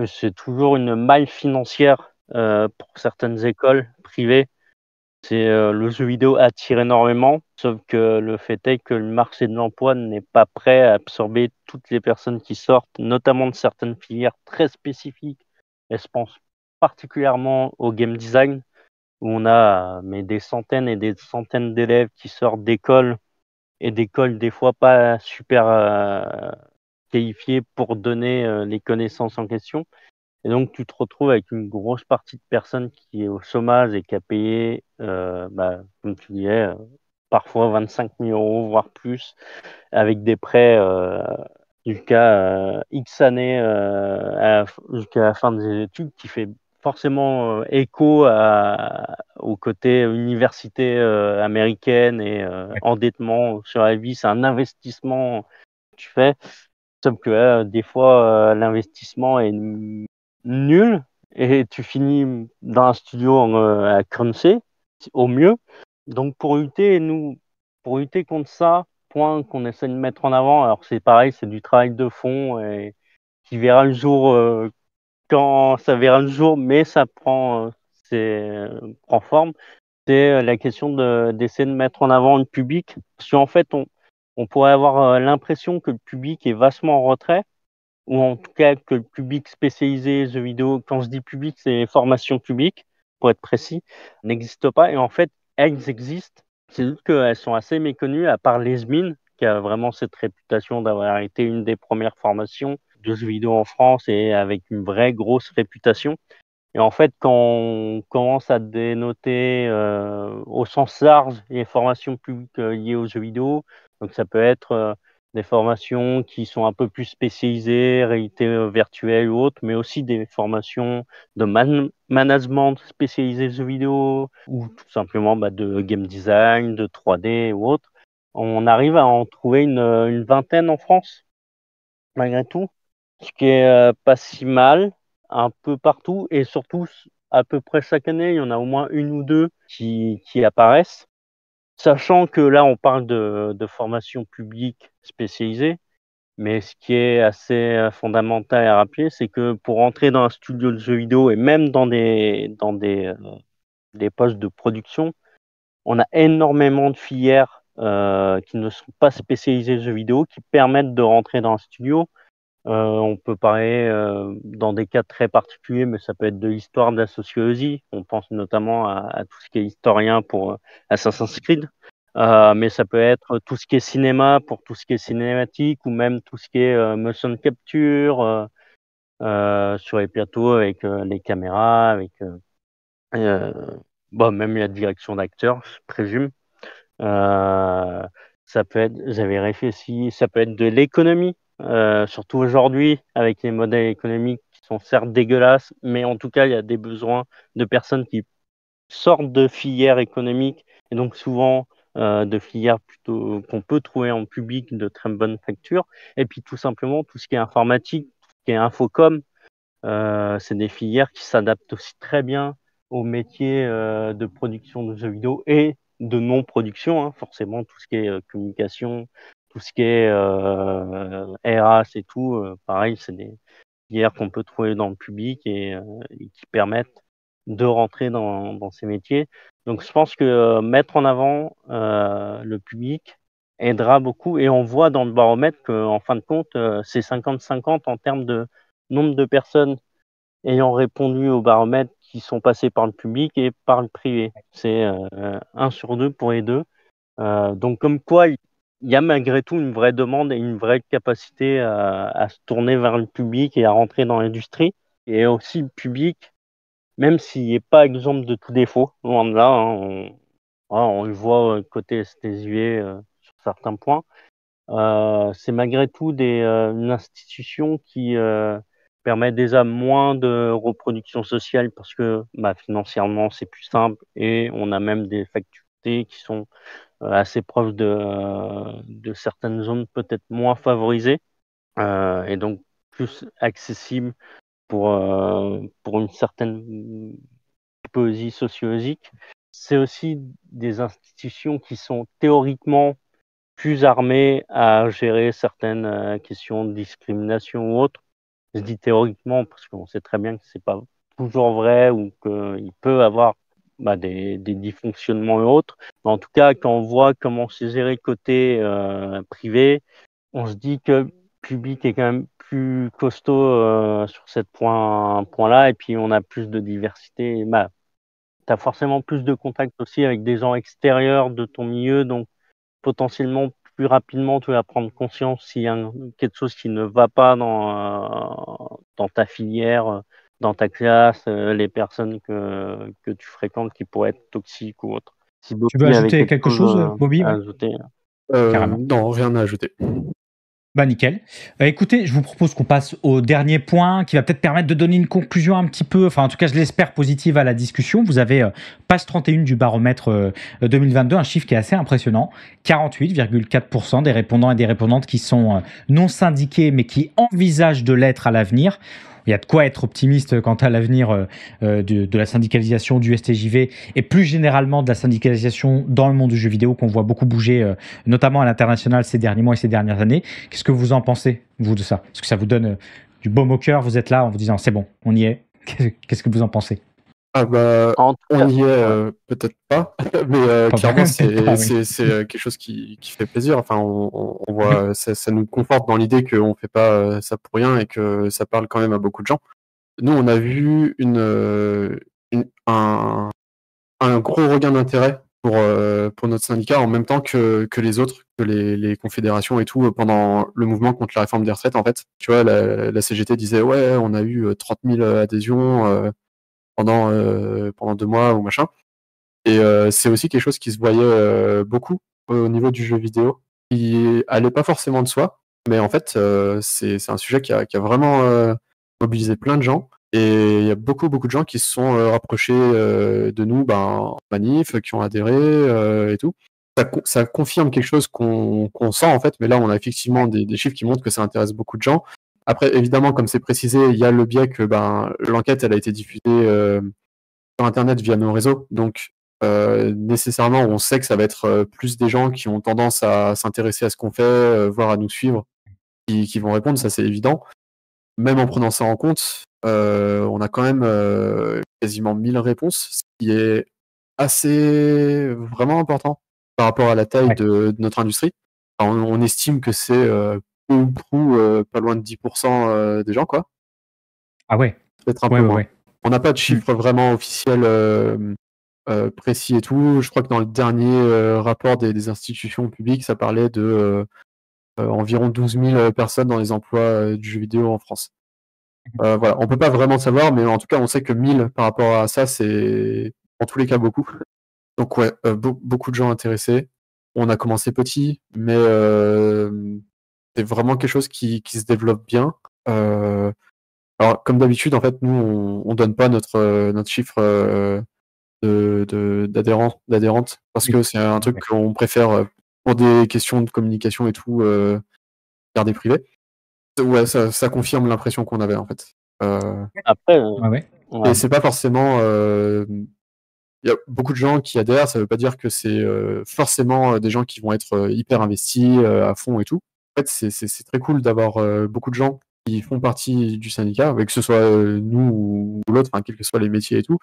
c'est toujours une maille financière pour certaines écoles privées. Le jeu vidéo attire énormément, sauf que le fait est que le marché de l'emploi n'est pas prêt à absorber toutes les personnes qui sortent, notamment de certaines filières très spécifiques. Et je pense particulièrement au game design, où on a des centaines et des centaines d'élèves qui sortent d'écoles et d'écoles des fois pas super qualifiées pour donner les connaissances en question. Et donc, tu te retrouves avec une grosse partie de personnes qui est au chômage et qui a payé, comme tu disais, parfois 25 000 euros, voire plus, avec des prêts jusqu'à X années, jusqu'à la fin des études, qui fait forcément écho au côté université américaine et endettement sur la vie. C'est un investissement que tu fais, sauf que des fois, l'investissement est nul et tu finis dans un studio à cruncher au mieux. Donc pour lutter contre ça, point qu'on essaie de mettre en avant, alors c'est pareil, c'est du travail de fond et qui verra le jour quand ça verra le jour, mais ça prend forme. C'est la question d'essayer de mettre en avant le public, parce qu'en fait on pourrait avoir l'impression que le public est vachement en retrait, ou en tout cas que le public spécialisé jeux vidéo, quand je dis public, c'est les formations publiques, pour être précis, n'existe pas. Et en fait, elles existent. C'est juste qu'elles sont assez méconnues, à part l'ESMIN, qui a vraiment cette réputation d'avoir été une des premières formations de jeux vidéo en France et avec une vraie grosse réputation. Et en fait, quand on commence à dénoter au sens large les formations publiques liées aux jeux vidéo, donc ça peut être des formations qui sont un peu plus spécialisées, réalité virtuelle ou autre, mais aussi des formations de management spécialisées jeux vidéo ou tout simplement de game design, de 3D ou autre. On arrive à en trouver une vingtaine en France, malgré tout, ce qui est pas si mal, un peu partout, et surtout à peu près chaque année, il y en a au moins une ou deux qui apparaissent. Sachant que là, on parle de formation publique spécialisée, mais ce qui est assez fondamental à rappeler, c'est que pour entrer dans un studio de jeux vidéo et même dans des postes de production, on a énormément de filières qui ne sont pas spécialisées jeux vidéo, qui permettent de rentrer dans un studio. On peut parler dans des cas très particuliers, mais ça peut être de l'histoire, de la sociologie. On pense notamment à tout ce qui est historien pour Assassin's Creed. Mais ça peut être tout ce qui est cinéma pour tout ce qui est cinématique, ou même tout ce qui est motion capture sur les plateaux avec les caméras, avec même la direction d'acteurs, je présume. Ça peut être, j'avais réfléchi, ça peut être de l'économie, surtout aujourd'hui avec les modèles économiques qui sont certes dégueulasses, mais en tout cas il y a des besoins de personnes qui sortent de filières économiques, et donc souvent de filières plutôt qu'on peut trouver en public de très bonne facture. Et puis tout simplement tout ce qui est informatique, tout ce qui est infocom, c'est des filières qui s'adaptent aussi très bien au métier de production de jeux vidéo et de non-production, hein, forcément tout ce qui est communication, tout ce qui est RH et tout, pareil, c'est des filières qu'on peut trouver dans le public et qui permettent de rentrer dans ces métiers. Donc je pense que mettre en avant le public aidera beaucoup, et on voit dans le baromètre qu'en fin de compte, c'est 50-50 en termes de nombre de personnes ayant répondu au baromètre qui sont passées par le public et par le privé. C'est 1 sur 2 pour les deux. Donc comme quoi, il y a malgré tout une vraie demande et une vraie capacité à se tourner vers le public et à rentrer dans l'industrie. Et aussi le public, même s'il n'est pas exemple de tout défaut, loin de là, hein, on le voit côté STSUE sur certains points, c'est malgré tout une institution qui permet déjà moins de reproduction sociale parce que financièrement c'est plus simple, et on a même des facultés qui sont assez proches de certaines zones peut-être moins favorisées, et donc plus accessibles pour une certaine typologie sociologique. C'est aussi des institutions qui sont théoriquement plus armées à gérer certaines questions de discrimination ou autres. Je dis théoriquement parce qu'on sait très bien que c'est pas toujours vrai, ou qu'il peut avoir des dysfonctionnements et autres. Mais en tout cas, quand on voit comment c'est géré côté privé, on se dit que le public est quand même plus costaud sur ce point-là, et puis on a plus de diversité. Tu as forcément plus de contact aussi avec des gens extérieurs de ton milieu, donc potentiellement plus rapidement tu vas prendre conscience s'il y a quelque chose qui ne va pas dans ta filière, dans ta classe, les personnes que tu fréquentes qui pourraient être toxiques ou autres. Si Tu veux ajouter quelque chose, Bobby? à ajouter. Carrément. Non, rien à ajouter. Nickel. Écoutez, je vous propose qu'on passe au dernier point qui va peut-être permettre de donner une conclusion un petit peu, enfin en tout cas je l'espère positive à la discussion. Vous avez page 31 du baromètre 2022, un chiffre qui est assez impressionnant. 48,4% des répondants et des répondantes qui sont non syndiqués mais qui envisagent de l'être à l'avenir. Il y a de quoi être optimiste quant à l'avenir de la syndicalisation du STJV et plus généralement de la syndicalisation dans le monde du jeu vidéo qu'on voit beaucoup bouger, notamment à l'international ces derniers mois et ces dernières années. Qu'est-ce que vous en pensez, vous, de ça? Est-ce que ça vous donne du baume au cœur? Vous êtes là en vous disant c'est bon, on y est. Qu'est-ce que vous en pensez? On y est peut-être pas, mais clairement c'est quelque chose qui fait plaisir. Enfin, on voit, ça nous conforte dans l'idée qu'on fait pas ça pour rien et que ça parle quand même à beaucoup de gens. Nous, on a vu un gros regain d'intérêt pour notre syndicat en même temps que les autres, que les confédérations et tout, pendant le mouvement contre la réforme des retraites. En fait, tu vois, la CGT disait ouais, on a eu 30 000 adhésions pendant 2 mois ou machin. Et c'est aussi quelque chose qui se voyait beaucoup au niveau du jeu vidéo. qui allait pas forcément de soi, mais en fait, c'est un sujet qui a vraiment mobilisé plein de gens. Et il y a beaucoup de gens qui se sont rapprochés de nous en manif, qui ont adhéré et tout. Ça confirme quelque chose qu'on sent en fait, mais là on a effectivement des chiffres qui montrent que ça intéresse beaucoup de gens. Après, évidemment, comme c'est précisé, il y a le biais que l'enquête elle a été diffusée sur Internet via nos réseaux, donc nécessairement on sait que ça va être plus des gens qui ont tendance à s'intéresser à ce qu'on fait, voire à nous suivre, qui vont répondre, ça c'est évident. Même en prenant ça en compte, on a quand même quasiment 1000 réponses, ce qui est assez vraiment important par rapport à la taille de notre industrie. Enfin, on estime que c'est peu ou prou pas loin de 10% des gens, quoi. Ah ouais. Peut-être un peu moins. On n'a pas de chiffres vraiment officiels précis et tout. Je crois que dans le dernier rapport des institutions publiques, ça parlait de environ 12 000 personnes dans les emplois du jeu vidéo en France. Voilà, on peut pas vraiment savoir, mais en tout cas, on sait que 1000 par rapport à ça, c'est en tous les cas beaucoup. Donc ouais, beaucoup de gens intéressés. On a commencé petit, mais c'est vraiment quelque chose qui se développe bien. Alors comme d'habitude, en fait, nous on donne pas notre chiffre d'adhérentes parce que c'est un truc qu'on préfère pour des questions de communication et tout garder privé. Ouais, ça confirme l'impression qu'on avait en fait. Après, et c'est pas forcément. Il y a beaucoup de gens qui adhèrent, ça veut pas dire que c'est forcément des gens qui vont être hyper investis à fond et tout. En fait, c'est très cool d'avoir beaucoup de gens qui font partie du syndicat, que ce soit nous ou l'autre, quels que soient les métiers et tout.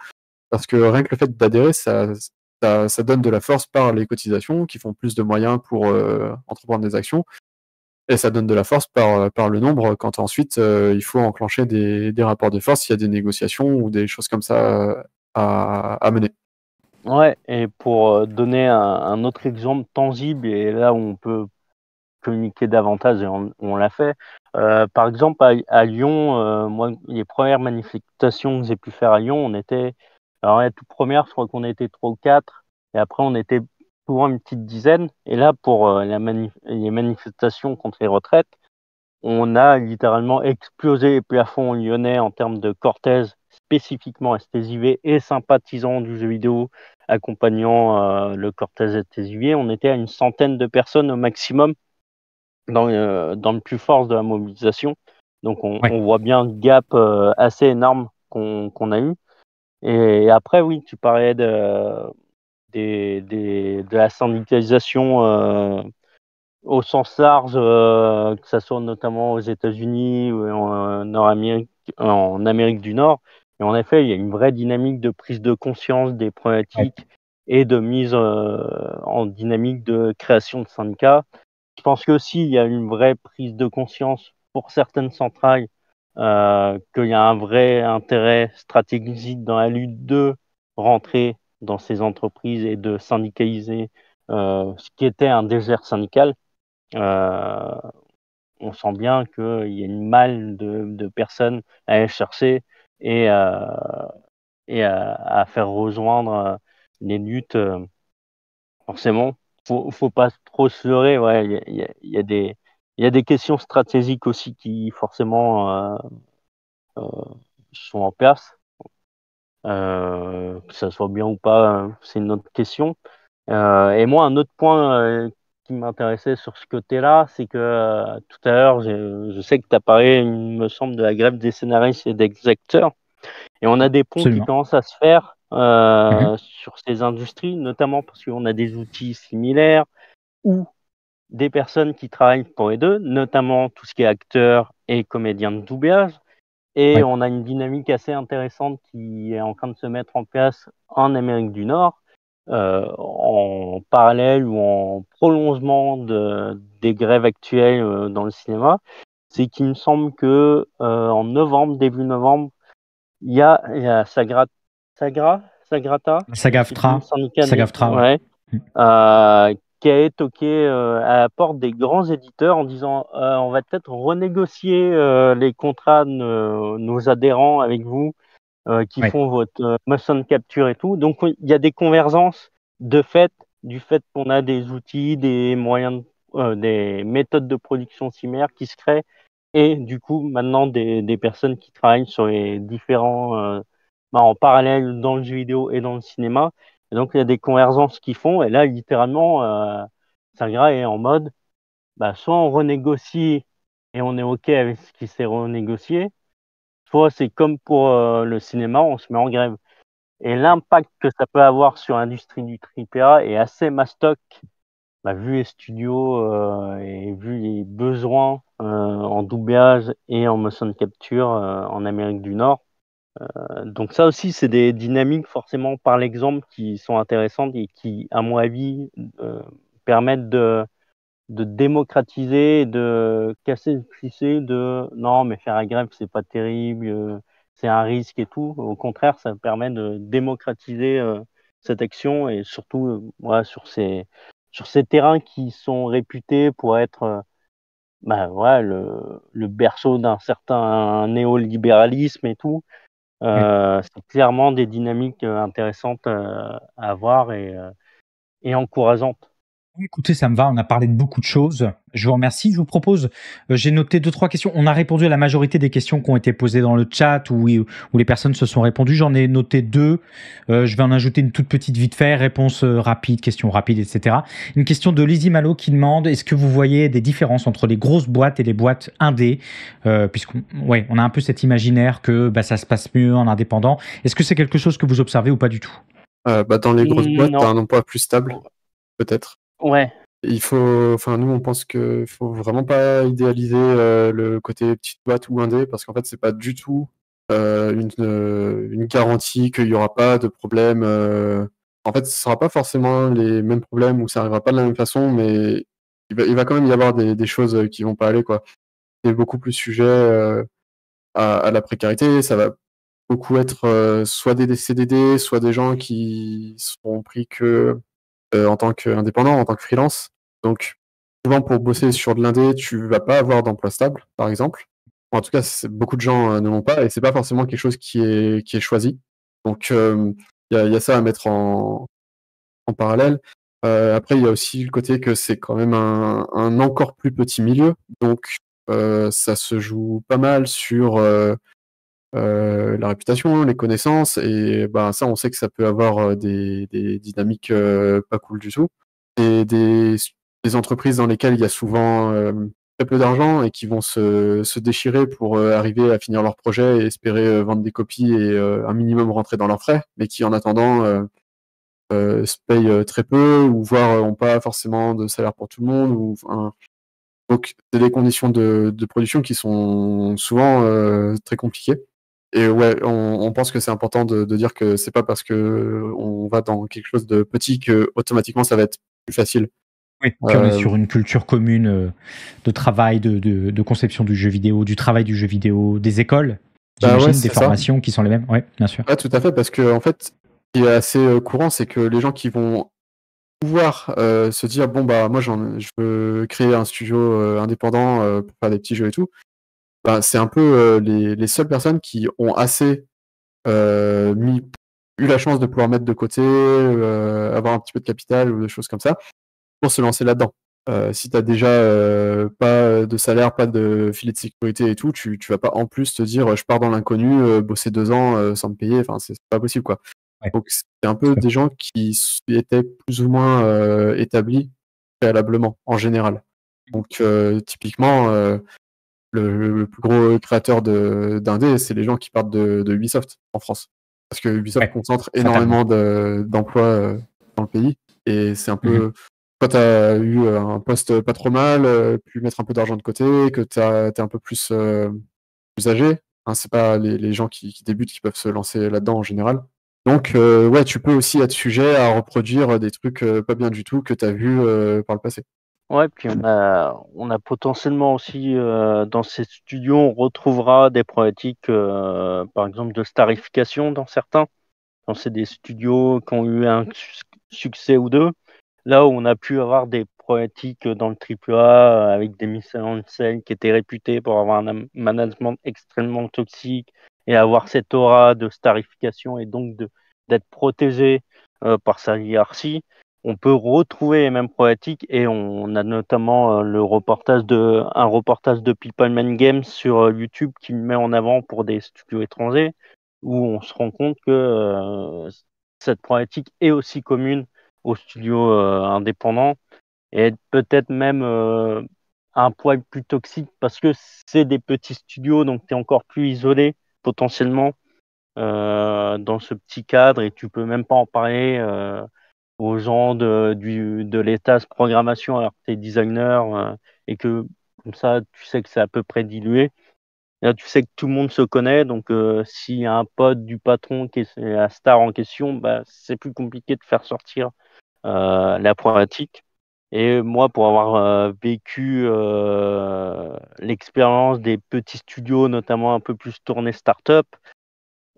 Parce que rien que le fait d'adhérer, ça donne de la force par les cotisations, qui font plus de moyens pour entreprendre des actions. Et ça donne de la force par le nombre quand ensuite il faut enclencher des rapports de force s'il y a des négociations ou des choses comme ça à mener. Ouais, et pour donner un autre exemple tangible, et là où on peut communiquer davantage, et on l'a fait, par exemple à Lyon, moi, les premières manifestations que j'ai pu faire à Lyon, on était, alors la toute première, je crois qu'on était 3 ou 4, et après on était souvent une petite dizaine, et là pour les manifestations contre les retraites, on a littéralement explosé les plafonds lyonnais en termes de cortège spécifiquement STJV et sympathisants du jeu vidéo accompagnant le cortège STJV. On était à une centaine de personnes au maximum dans le plus fort de la mobilisation. Donc on voit bien le gap assez énorme qu'on a eu. Et après, oui, tu parlais de la syndicalisation au sens large, que ce soit notamment aux États-Unis ou en Amérique du Nord. Et en effet, il y a une vraie dynamique de prise de conscience des problématiques et de mise en dynamique de création de syndicats. Je pense qu'aussi, il y a une vraie prise de conscience pour certaines centrales qu'il y a un vrai intérêt stratégique dans la lutte de rentrer dans ces entreprises et de syndicaliser ce qui était un désert syndical. On sent bien qu'il y a une malle de personnes à aller chercher et à faire rejoindre les luttes. Forcément, faut pas trop se leurrer. Ouais, il y a des questions stratégiques aussi qui forcément sont en place. Que ça soit bien ou pas, c'est une autre question. Et moi, un autre point qui m'intéressait sur ce côté-là, c'est que tout à l'heure, je sais que tu as parlé, il me semble, de la grève des scénaristes et des acteurs. Et on a des ponts qui commencent à se faire sur ces industries, notamment parce qu'on a des outils similaires ou des personnes qui travaillent pour les deux, notamment tout ce qui est acteurs et comédiens de doublage. Et on a une dynamique assez intéressante qui est en train de se mettre en place en Amérique du Nord, en parallèle ou en prolongement des grèves actuelles dans le cinéma. C'est qu'il me semble que en novembre, début novembre, il y a Sagrata, qui a toqué à la porte des grands éditeurs en disant on va peut-être renégocier les contrats de nos adhérents avec vous qui font votre motion capture et tout. Donc il y a des convergences du fait qu'on a des outils, des moyens des méthodes de production similaires qui se créent et du coup maintenant des personnes qui travaillent sur les différents en parallèle dans le jeu vidéo et dans le cinéma. Et donc il y a des convergences qui font et là littéralement Sagra est en mode soit on renégocie et on est OK avec ce qui s'est renégocié, soit c'est comme pour le cinéma, on se met en grève. Et l'impact que ça peut avoir sur l'industrie du AAA est assez mastoc, vu les studios et vu les besoins en doublage et en motion capture en Amérique du Nord. Donc ça aussi, c'est des dynamiques forcément par l'exemple qui sont intéressantes et qui, à mon avis, permettent de démocratiser, de casser le cliché de non, mais faire la grève, c'est pas terrible, c'est un risque et tout. Au contraire, ça permet de démocratiser cette action et surtout sur ces terrains qui sont réputés pour être le berceau d'un certain néolibéralisme et tout. C'est clairement des dynamiques intéressantes à avoir et encourageantes. Écoutez, ça me va, on a parlé de beaucoup de choses. Je vous remercie. Je vous propose, j'ai noté 2-3 questions. On a répondu à la majorité des questions qui ont été posées dans le chat où les personnes se sont répondues. J'en ai noté 2. Je vais en ajouter une toute petite vite fait. Réponse rapide, question rapide, etc. Une question de Lizzie Malo qui demande, est-ce que vous voyez des différences entre les grosses boîtes et les boîtes indé on a un peu cet imaginaire que ça se passe mieux en indépendant. Est-ce que c'est quelque chose que vous observez ou pas du tout? Dans les grosses boîtes, tu as un emploi plus stable, peut-être. Ouais. Nous, on pense qu'il faut vraiment pas idéaliser le côté petite boîte ou indé, parce qu'en fait, c'est pas du tout une garantie qu'il y aura pas de problème. En fait, ce sera pas forcément les mêmes problèmes ou ça arrivera pas de la même façon, mais il va quand même y avoir des choses qui vont pas aller, quoi. C'est beaucoup plus sujet à la précarité. Ça va beaucoup être soit des CDD, soit des gens qui seront pris que en tant qu'indépendant, en tant que freelance. Donc, souvent, pour bosser sur de l'indé, tu vas pas avoir d'emploi stable, par exemple. En tout cas, beaucoup de gens ne l'ont pas et c'est pas forcément quelque chose qui est choisi. Donc, il y a ça à mettre en parallèle. Après, il y a aussi le côté que c'est quand même un encore plus petit milieu. Donc, ça se joue pas mal sur la réputation, les connaissances, et ça, on sait que ça peut avoir des dynamiques pas cool du tout. Et des entreprises dans lesquelles il y a souvent très peu d'argent et qui vont se déchirer pour arriver à finir leur projet et espérer vendre des copies et un minimum rentrer dans leurs frais, mais qui en attendant se payent très peu ou voire ont pas forcément de salaire pour tout le monde. Donc, c'est des conditions de production qui sont souvent très compliquées. Et ouais, on pense que c'est important de dire que c'est pas parce que on va dans quelque chose de petit que automatiquement ça va être plus facile. Oui, puis on est sur une culture commune de travail, de conception du jeu vidéo, du travail du jeu vidéo, des écoles, j'imagine, des formations qui sont les mêmes. Oui, bien sûr. Ouais, tout à fait, parce que en fait, ce qui est assez courant, c'est que les gens qui vont pouvoir se dire moi je veux créer un studio indépendant pour faire des petits jeux et tout. C'est un peu les seules personnes qui ont assez eu la chance de pouvoir mettre de côté, avoir un petit peu de capital ou des choses comme ça, pour se lancer là-dedans. Si tu as déjà pas de salaire, pas de filet de sécurité et tout, tu vas pas en plus te dire je pars dans l'inconnu, bosser 2 ans sans me payer, enfin c'est pas possible, quoi. Ouais. Donc c'est un peu des gens qui étaient plus ou moins établis préalablement, en général. Donc typiquement, le plus gros créateur d'indé, c'est les gens qui partent de Ubisoft en France. Parce que Ubisoft concentre énormément d'emplois dans le pays. Et c'est un peu... Quand tu as eu un poste pas trop mal, pu mettre un peu d'argent de côté, que tu es un peu plus âgé, c'est pas les gens qui débutent qui peuvent se lancer là-dedans en général. Donc, tu peux aussi être sujet à reproduire des trucs pas bien du tout que tu as vus par le passé. Ouais, puis on a potentiellement aussi dans ces studios, on retrouvera des problématiques, par exemple de starification dans certains. Quand c'est des studios qui ont eu un succès ou deux, là où on a pu avoir des problématiques dans le AAA avec des mises en scène qui étaient réputées pour avoir un management extrêmement toxique et avoir cette aura de starification et donc d'être protégé par sa hiérarchie. on peut retrouver les mêmes problématiques et on a notamment un reportage de People Man Games sur YouTube qui le met en avant pour des studios étrangers, où on se rend compte que cette problématique est aussi commune aux studios indépendants et peut-être même un poil plus toxique parce que c'est des petits studios, donc tu es encore plus isolé potentiellement dans ce petit cadre et tu peux même pas en parler aux gens de l'état de programmation alors que tu es designer et que comme ça tu sais que c'est à peu près dilué. Et là, tu sais que tout le monde se connaît, donc s'il y a un pote du patron qui est la star en question, bah, c'est plus compliqué de faire sortir la problématique. Et moi, pour avoir vécu l'expérience des petits studios, notamment un peu plus tournés start-up,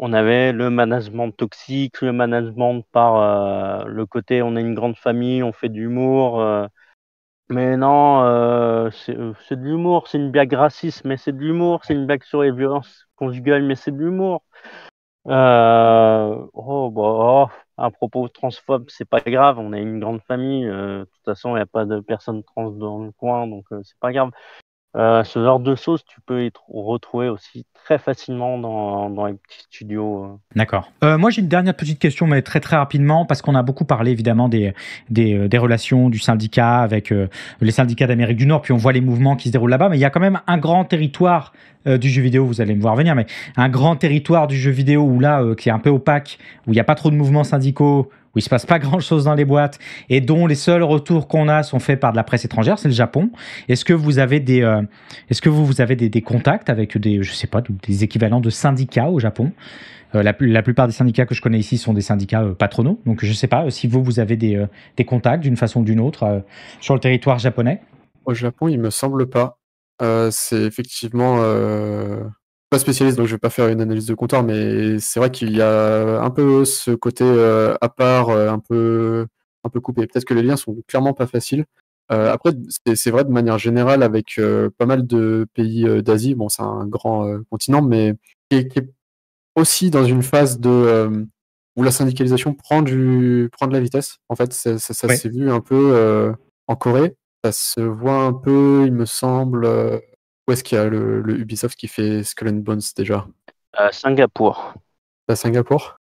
on avait le management toxique, le management par le côté on est une grande famille, on fait de l'humour. Mais non, c'est de l'humour, c'est une blague raciste, mais c'est de l'humour, c'est une blague sur les violences conjugales, mais c'est de l'humour. Un propos transphobe, c'est pas grave, on est une grande famille, de toute façon, il n'y a pas de personnes trans dans le coin, donc c'est pas grave. Ce genre de choses, tu peux y retrouver aussi très facilement dans les petits studios. D'accord. Moi, j'ai une dernière petite question, mais très très rapidement, parce qu'on a beaucoup parlé évidemment des relations du syndicat avec les syndicats d'Amérique du Nord, puis on voit les mouvements qui se déroulent là-bas, mais il y a quand même un grand territoire du jeu vidéo, vous allez me voir venir, mais un grand territoire du jeu vidéo où là, qui est un peu opaque, où il n'y a pas trop de mouvements syndicaux, où il se passe pas grand-chose dans les boîtes, et dont les seuls retours qu'on a sont faits par de la presse étrangère, c'est le Japon. Est-ce que vous avez vous avez des contacts avec je sais pas, des équivalents de syndicats au Japon? La plupart des syndicats que je connais ici sont des syndicats patronaux, donc je sais pas si vous avez des contacts d'une façon ou d'une autre sur le territoire japonais. Au Japon, il me semble pas. C'est effectivement pas spécialiste, donc je vais pas faire une analyse de comptoir, mais c'est vrai qu'il y a un peu ce côté à part, un peu coupé. Peut-être que les liens sont clairement pas faciles. Après, c'est vrai de manière générale avec pas mal de pays d'Asie. Bon, c'est un grand continent, mais qui est aussi dans une phase où la syndicalisation prend de la vitesse. En fait, ça Ouais. s'est vu un peu en Corée. Ça se voit un peu, il me semble. Où est-ce qu'il y a le Ubisoft qui fait Skull and Bones déjà? À Singapour. À Singapour.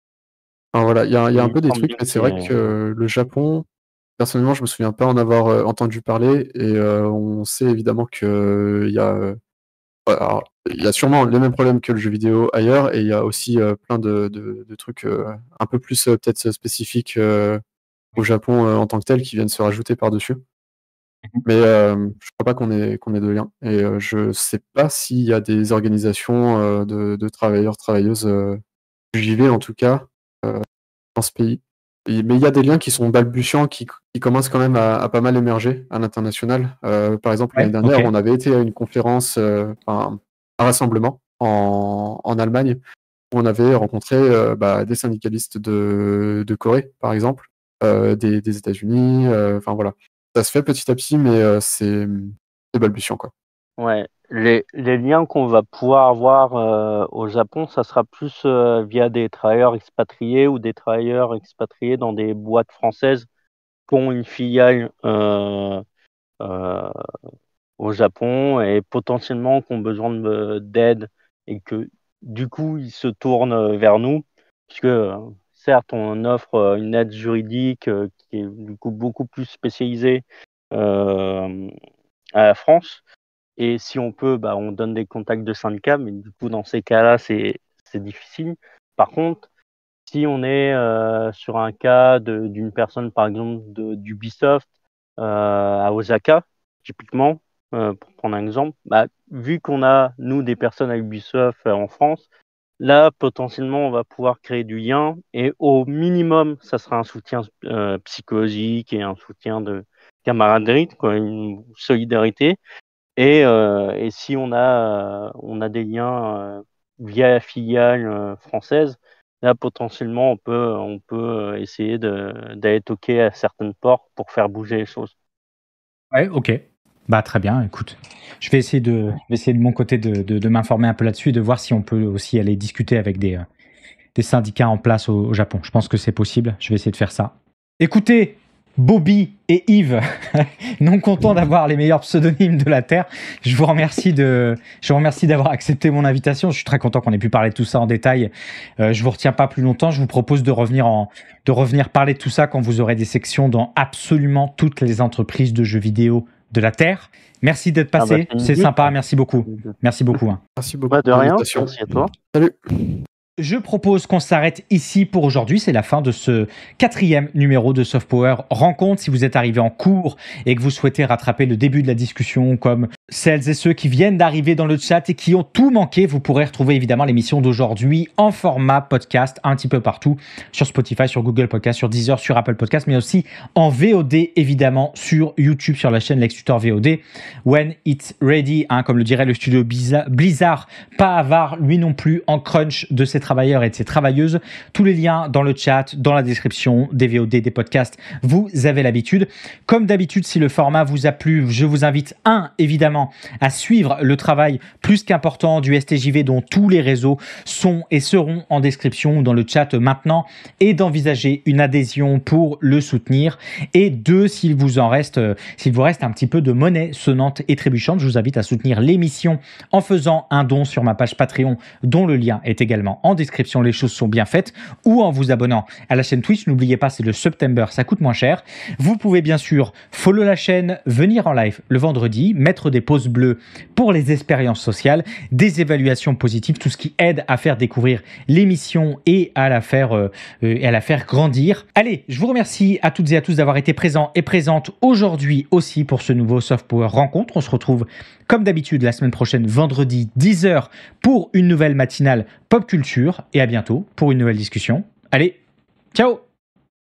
Enfin, voilà, il y a un Il peu des me semble trucs, bien mais c'est que vrai que le Japon, personnellement, je me souviens pas en avoir entendu parler. Et on sait évidemment qu'il y a. Alors, il y a sûrement les mêmes problèmes que le jeu vidéo ailleurs, et il y a aussi plein de trucs un peu plus peut-être spécifiques au Japon en tant que tel qui viennent se rajouter par-dessus. Mais je crois pas qu'on ait de lien. Et je sais pas s'il y a des organisations de travailleurs, travailleuses JV en tout cas dans ce pays. Mais il y a des liens qui sont balbutiants, qui commencent quand même à pas mal émerger à l'international. Par exemple, l'année dernière, on avait été à une conférence, un rassemblement en Allemagne, où on avait rencontré des syndicalistes de Corée, par exemple, des États-Unis. Enfin voilà, ça se fait petit à petit, mais c'est balbutiant, quoi. Ouais, les liens qu'on va pouvoir avoir au Japon, ça sera plus via des travailleurs expatriés ou des travailleurs expatriés dans des boîtes françaises qui ont une filiale euh, au Japon et potentiellement qui ont besoin d'aide et que du coup ils se tournent vers nous, puisque certes on offre une aide juridique qui est du coup beaucoup plus spécialisée à la France. Et si on peut, on donne des contacts de syndicats, mais du coup, dans ces cas-là, c'est difficile. Par contre, si on est sur un cas d'une personne, par exemple, d'Ubisoft à Osaka, typiquement, pour prendre un exemple, vu qu'on a, nous, des personnes à Ubisoft en France, là, potentiellement, on va pouvoir créer du lien et au minimum, ça sera un soutien psychologique et un soutien de camaraderie, quoi, une solidarité. Et si on a des liens via la filiale française, là potentiellement on peut essayer d'aller toquer à certaines portes pour faire bouger les choses. Ouais, ok. Bah très bien, écoute. Je vais essayer de mon côté de m'informer un peu là-dessus et de voir si on peut aussi aller discuter avec des syndicats en place au Japon. Je pense que c'est possible, je vais essayer de faire ça. Écoutez, Bobby et Yves, non contents d'avoir les meilleurs pseudonymes de la Terre. Je vous remercie d'avoir accepté mon invitation. Je suis très content qu'on ait pu parler de tout ça en détail. Je vous retiens pas plus longtemps. Je vous propose de revenir parler de tout ça quand vous aurez des sections dans absolument toutes les entreprises de jeux vidéo de la Terre. Merci d'être passé. C'est sympa. Merci beaucoup. Merci beaucoup. Merci beaucoup. De rien. Merci à toi. Salut. Je propose qu'on s'arrête ici pour aujourd'hui. C'est la fin de ce 4e numéro de Soft Power Rencontre. Si vous êtes arrivé en cours et que vous souhaitez rattraper le début de la discussion, comme celles et ceux qui viennent d'arriver dans le chat et qui ont tout manqué, vous pourrez retrouver évidemment l'émission d'aujourd'hui en format podcast un petit peu partout, sur Spotify, sur Google Podcast, sur Deezer, sur Apple Podcast, mais aussi en VOD évidemment sur YouTube, sur la chaîne Lex Tutor VOD. When it's ready, comme le dirait le studio Blizzard, pas avare lui non plus en crunch de ses travailleurs et de ses travailleuses. Tous les liens dans le chat, dans la description des VOD, des podcasts, vous avez l'habitude. Comme d'habitude, si le format vous a plu, je vous invite évidemment à suivre le travail plus qu'important du STJV dont tous les réseaux sont et seront en description ou dans le chat maintenant, et d'envisager une adhésion pour le soutenir. Et 2, s'il vous reste un petit peu de monnaie sonnante et trébuchante, je vous invite à soutenir l'émission en faisant un don sur ma page Patreon dont le lien est également en description, les choses sont bien faites, ou en vous abonnant à la chaîne Twitch. N'oubliez pas, c'est le September, ça coûte moins cher. Vous pouvez bien sûr follow la chaîne, venir en live le vendredi, mettre des pouces bleus pour les expériences sociales, des évaluations positives, tout ce qui aide à faire découvrir l'émission et à la faire grandir. Allez, je vous remercie à toutes et à tous d'avoir été présents et présentes aujourd'hui aussi pour ce nouveau Soft Power Rencontre. On se retrouve comme d'habitude la semaine prochaine, vendredi 10h, pour une nouvelle matinale pop culture, et à bientôt pour une nouvelle discussion. Allez, ciao!